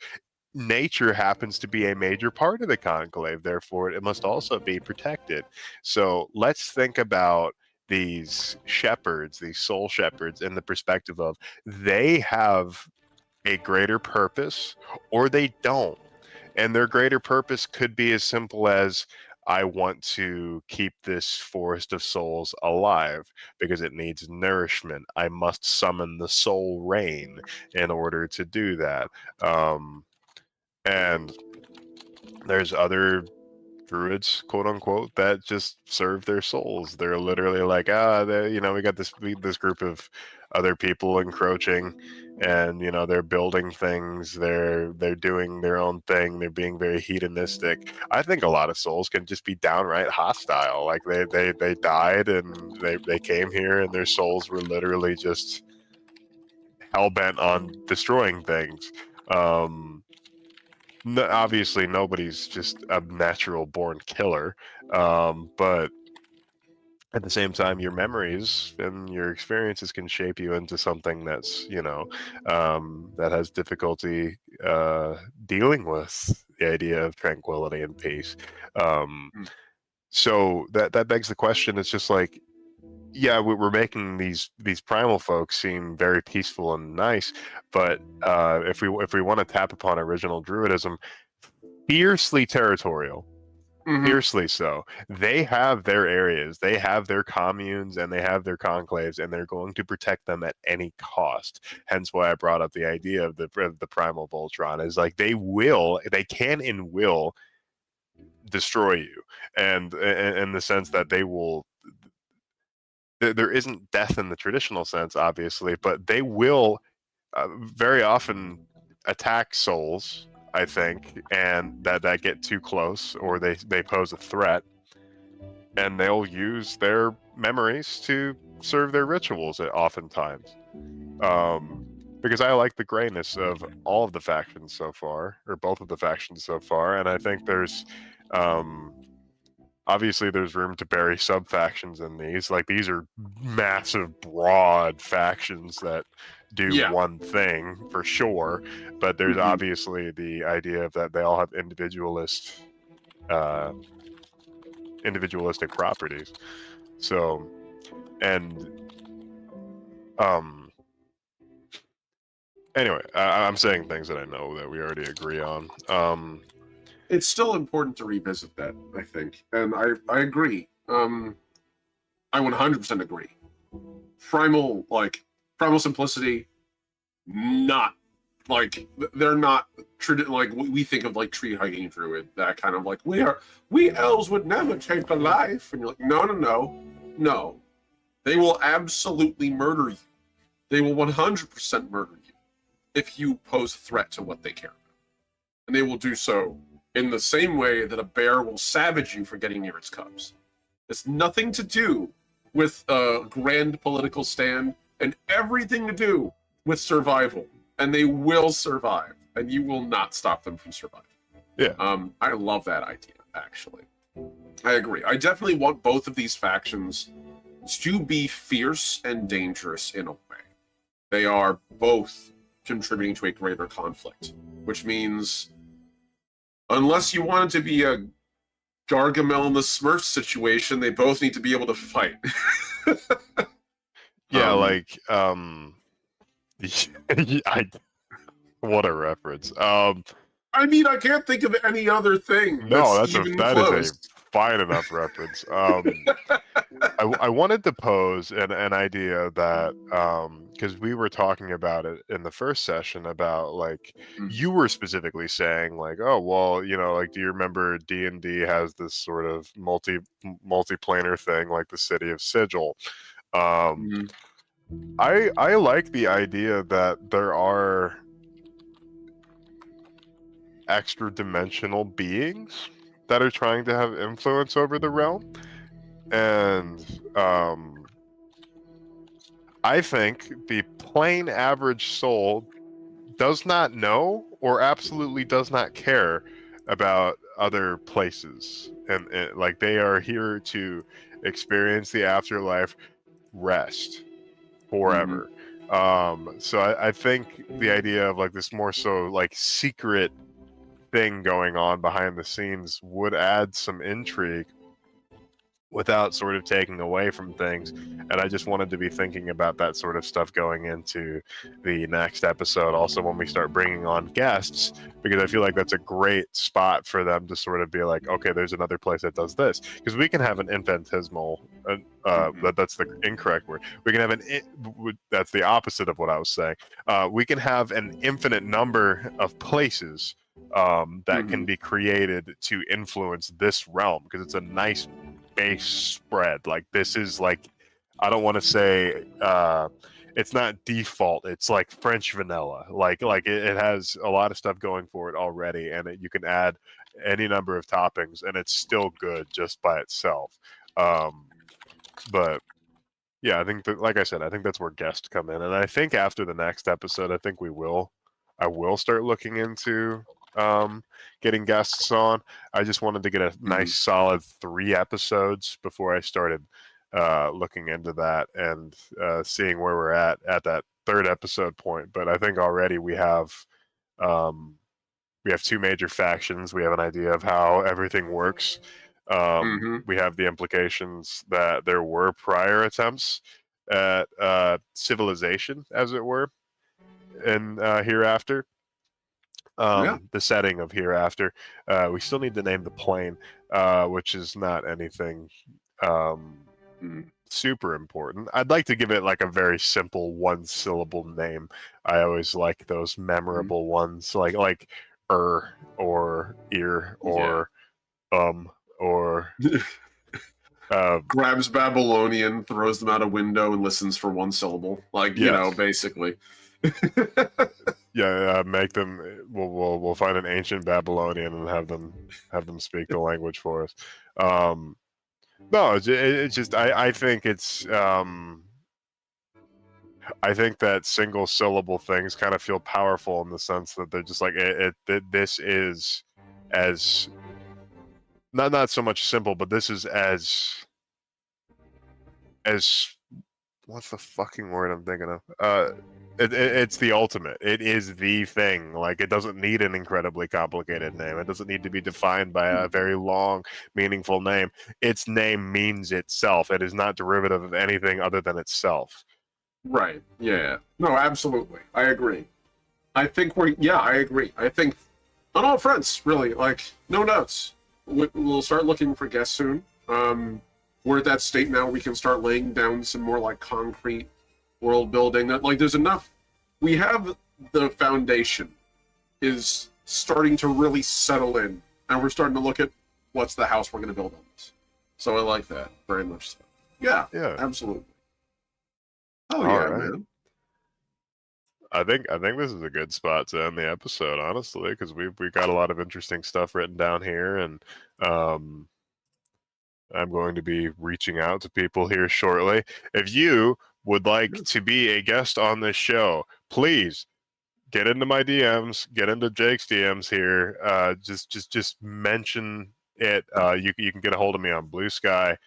nature happens to be a major part of the conclave. Therefore, it must also be protected. So let's think about these shepherds, these soul shepherds, in the perspective of they have a greater purpose or they don't. And their greater purpose could be as simple as, I want to keep this forest of souls alive because it needs nourishment. I must summon the soul rain in order to do that. And there's other druids, quote unquote, that just serve their souls. They're literally like, we got this group of other people encroaching, and they're building things. They're doing their own thing. They're being very hedonistic. I think a lot of souls can just be downright hostile. Like they died and they came here, and their souls were literally just hell bent on destroying things. Obviously nobody's just a natural born killer, but at the same time, your memories and your experiences can shape you into something that's that has difficulty dealing with the idea of tranquility and peace. So that begs the question. It's just like, yeah, we're making these primal folks seem very peaceful and nice, but if we want to tap upon original druidism, fiercely territorial. Fiercely so. They have their areas, they have their communes, and they have their conclaves, and they're going to protect them at any cost. Hence why I brought up the idea of the primal Voltron is like they can and will destroy you, and in the sense that they will. There isn't death in the traditional sense, obviously, but they will very often attack souls, I think, and that get too close, or they pose a threat, and they'll use their memories to serve their rituals oftentimes. Because I like the grayness of all of the factions so far, or both of the factions so far, and I think there's obviously there's room to bury sub factions in these. Like, these are massive, broad factions that do one thing for sure, but there's obviously the idea of that they all have individualistic properties. So, and anyway, I'm saying things that I know that we already agree on. It's still important to revisit that, I think, and I agree. I 100% agree. Primal simplicity, not like they're not like we think of like tree hugging druid, that kind of like we elves would never take a life, and you're like no, they will absolutely murder you. They will 100% murder you if you pose a threat to what they care about, and they will do so in the same way that a bear will savage you for getting near its cubs. It's nothing to do with a grand political stand and everything to do with survival. And they will survive, and you will not stop them from surviving. Yeah. I love that idea, actually. I agree. I definitely want both of these factions to be fierce and dangerous in a way. They are both contributing to a greater conflict, which means unless you want it to be a Gargamel and the Smurf situation, they both need to be able to fight. Yeah, what a reference. I mean, I can't think of any other thing. No, that is a fine enough reference. I wanted to pose an idea that because we were talking about it in the first session about like you were specifically saying like, oh well, like, do you remember D&D has this sort of multiplanar thing like the City of Sigil? I like the idea that there are extra dimensional beings that are trying to have influence over the realm, and I think the plain average soul does not know or absolutely does not care about other places, and like they are here to experience the afterlife, rest forever. So I think the idea of like this more so like secret thing going on behind the scenes would add some intrigue without sort of taking away from things. And I just wanted to be thinking about that sort of stuff going into the next episode, also when we start bringing on guests, because I feel like that's a great spot for them to sort of be like, okay, there's another place that does this, because we can have an infinitesimal that's the incorrect word. We can have that's the opposite of what I was saying. We can have an infinite number of places that can be created to influence this realm, because it's a nice base spread. Like, this is like, I don't want to say it's not default, it's like French vanilla. Like it has a lot of stuff going for it already, and you can add any number of toppings and it's still good just by itself. But yeah, I think that, like I said, I think that's where guests come in, and I think after the next episode, I will start looking into getting guests on. I just wanted to get a nice solid 3 episodes before I started looking into that and seeing where we're at that 3rd episode point. But I think already we have 2 major factions. We have an idea of how everything works. We have the implications that there were prior attempts at civilization, as it were, in Hereafter. the setting of Hereafter. We still need to name the plane, which is not anything super important. I'd like to give it like a very simple one-syllable name. I always like those memorable ones, like or ear or or grabs Babylonian, throws them out a window, and listens for one syllable. Like, you know, yes. basically. Yeah, make them. We'll find an ancient Babylonian and have them speak the language for us. No, it's just I think it's I think that single syllable things kind of feel powerful in the sense that they're just like this is as not so much simple, but this is as what's the fucking word I'm thinking of? It's the ultimate. It is the thing. Like, it doesn't need an incredibly complicated name. It doesn't need to be defined by a very long, meaningful name. Its name means itself. It is not derivative of anything other than itself. Right. Yeah. No, absolutely. I agree. I think I agree. I think on all fronts, really. Like, no doubts. We'll start looking for guests soon. We're at that state now we can start laying down some more like concrete world building. That like there's enough. We have the foundation is starting to really settle in, and we're starting to look at what's the house we're going to build on this. So I like that very much. So. Yeah. Absolutely. Oh yeah, right. man. I think this is a good spot to end the episode, honestly, because we got a lot of interesting stuff written down here, and I'm going to be reaching out to people here shortly. If you would like to be a guest on this show, please get into my DMs, get into Jake's DMs here. Just mention it. You can get a hold of me on Blue Sky,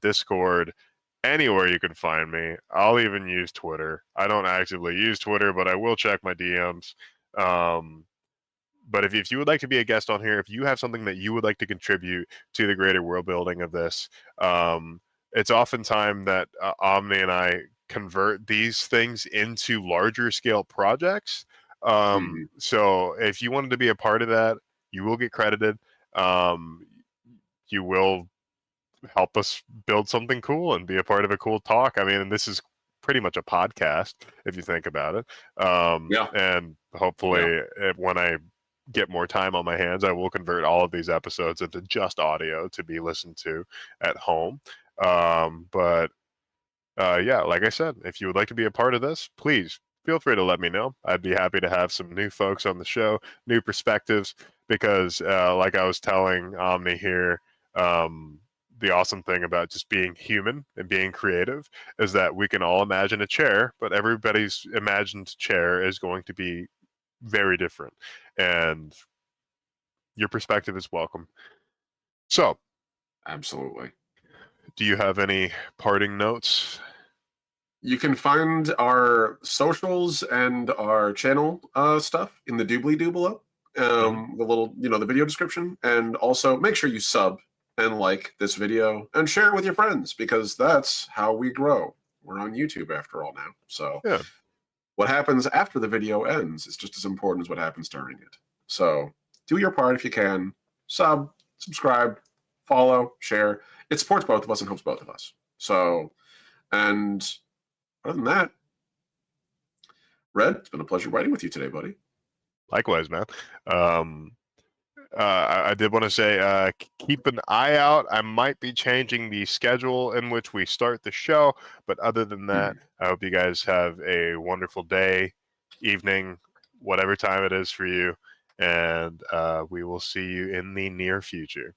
Discord, anywhere you can find me. I'll even use Twitter. I don't actively use Twitter, but I will check my DMs. But if you would like to be a guest on here, if you have something that you would like to contribute to the greater world building of this, it's often time that Omni and I convert these things into larger scale projects. So if you wanted to be a part of that, you will get credited. You will help us build something cool and be a part of a cool talk. I mean, this is pretty much a podcast if you think about it. And hopefully when I get more time on my hands, I will convert all of these episodes into just audio to be listened to at home. But like I said, if you would like to be a part of this, please feel free to let me know. I'd be happy to have some new folks on the show, new perspectives, because like I was telling Omni here, the awesome thing about just being human and being creative is that we can all imagine a chair, but everybody's imagined chair is going to be very different, and your perspective is welcome. So, absolutely. Do you have any parting notes? You can find our socials and our channel stuff in the doobly-doo below. The little, the video description. And also make sure you sub and like this video and share it with your friends, because that's how we grow. We're on YouTube after all now. So what happens after the video ends is just as important as what happens during it. So do your part if you can. Subscribe, follow, share. It supports both of us and helps both of us. So, and other than that, Red, it's been a pleasure writing with you today, buddy. Likewise, man. I did want to say, keep an eye out. I might be changing the schedule in which we start the show, but other than that, I hope you guys have a wonderful day, evening, whatever time it is for you, and we will see you in the near future.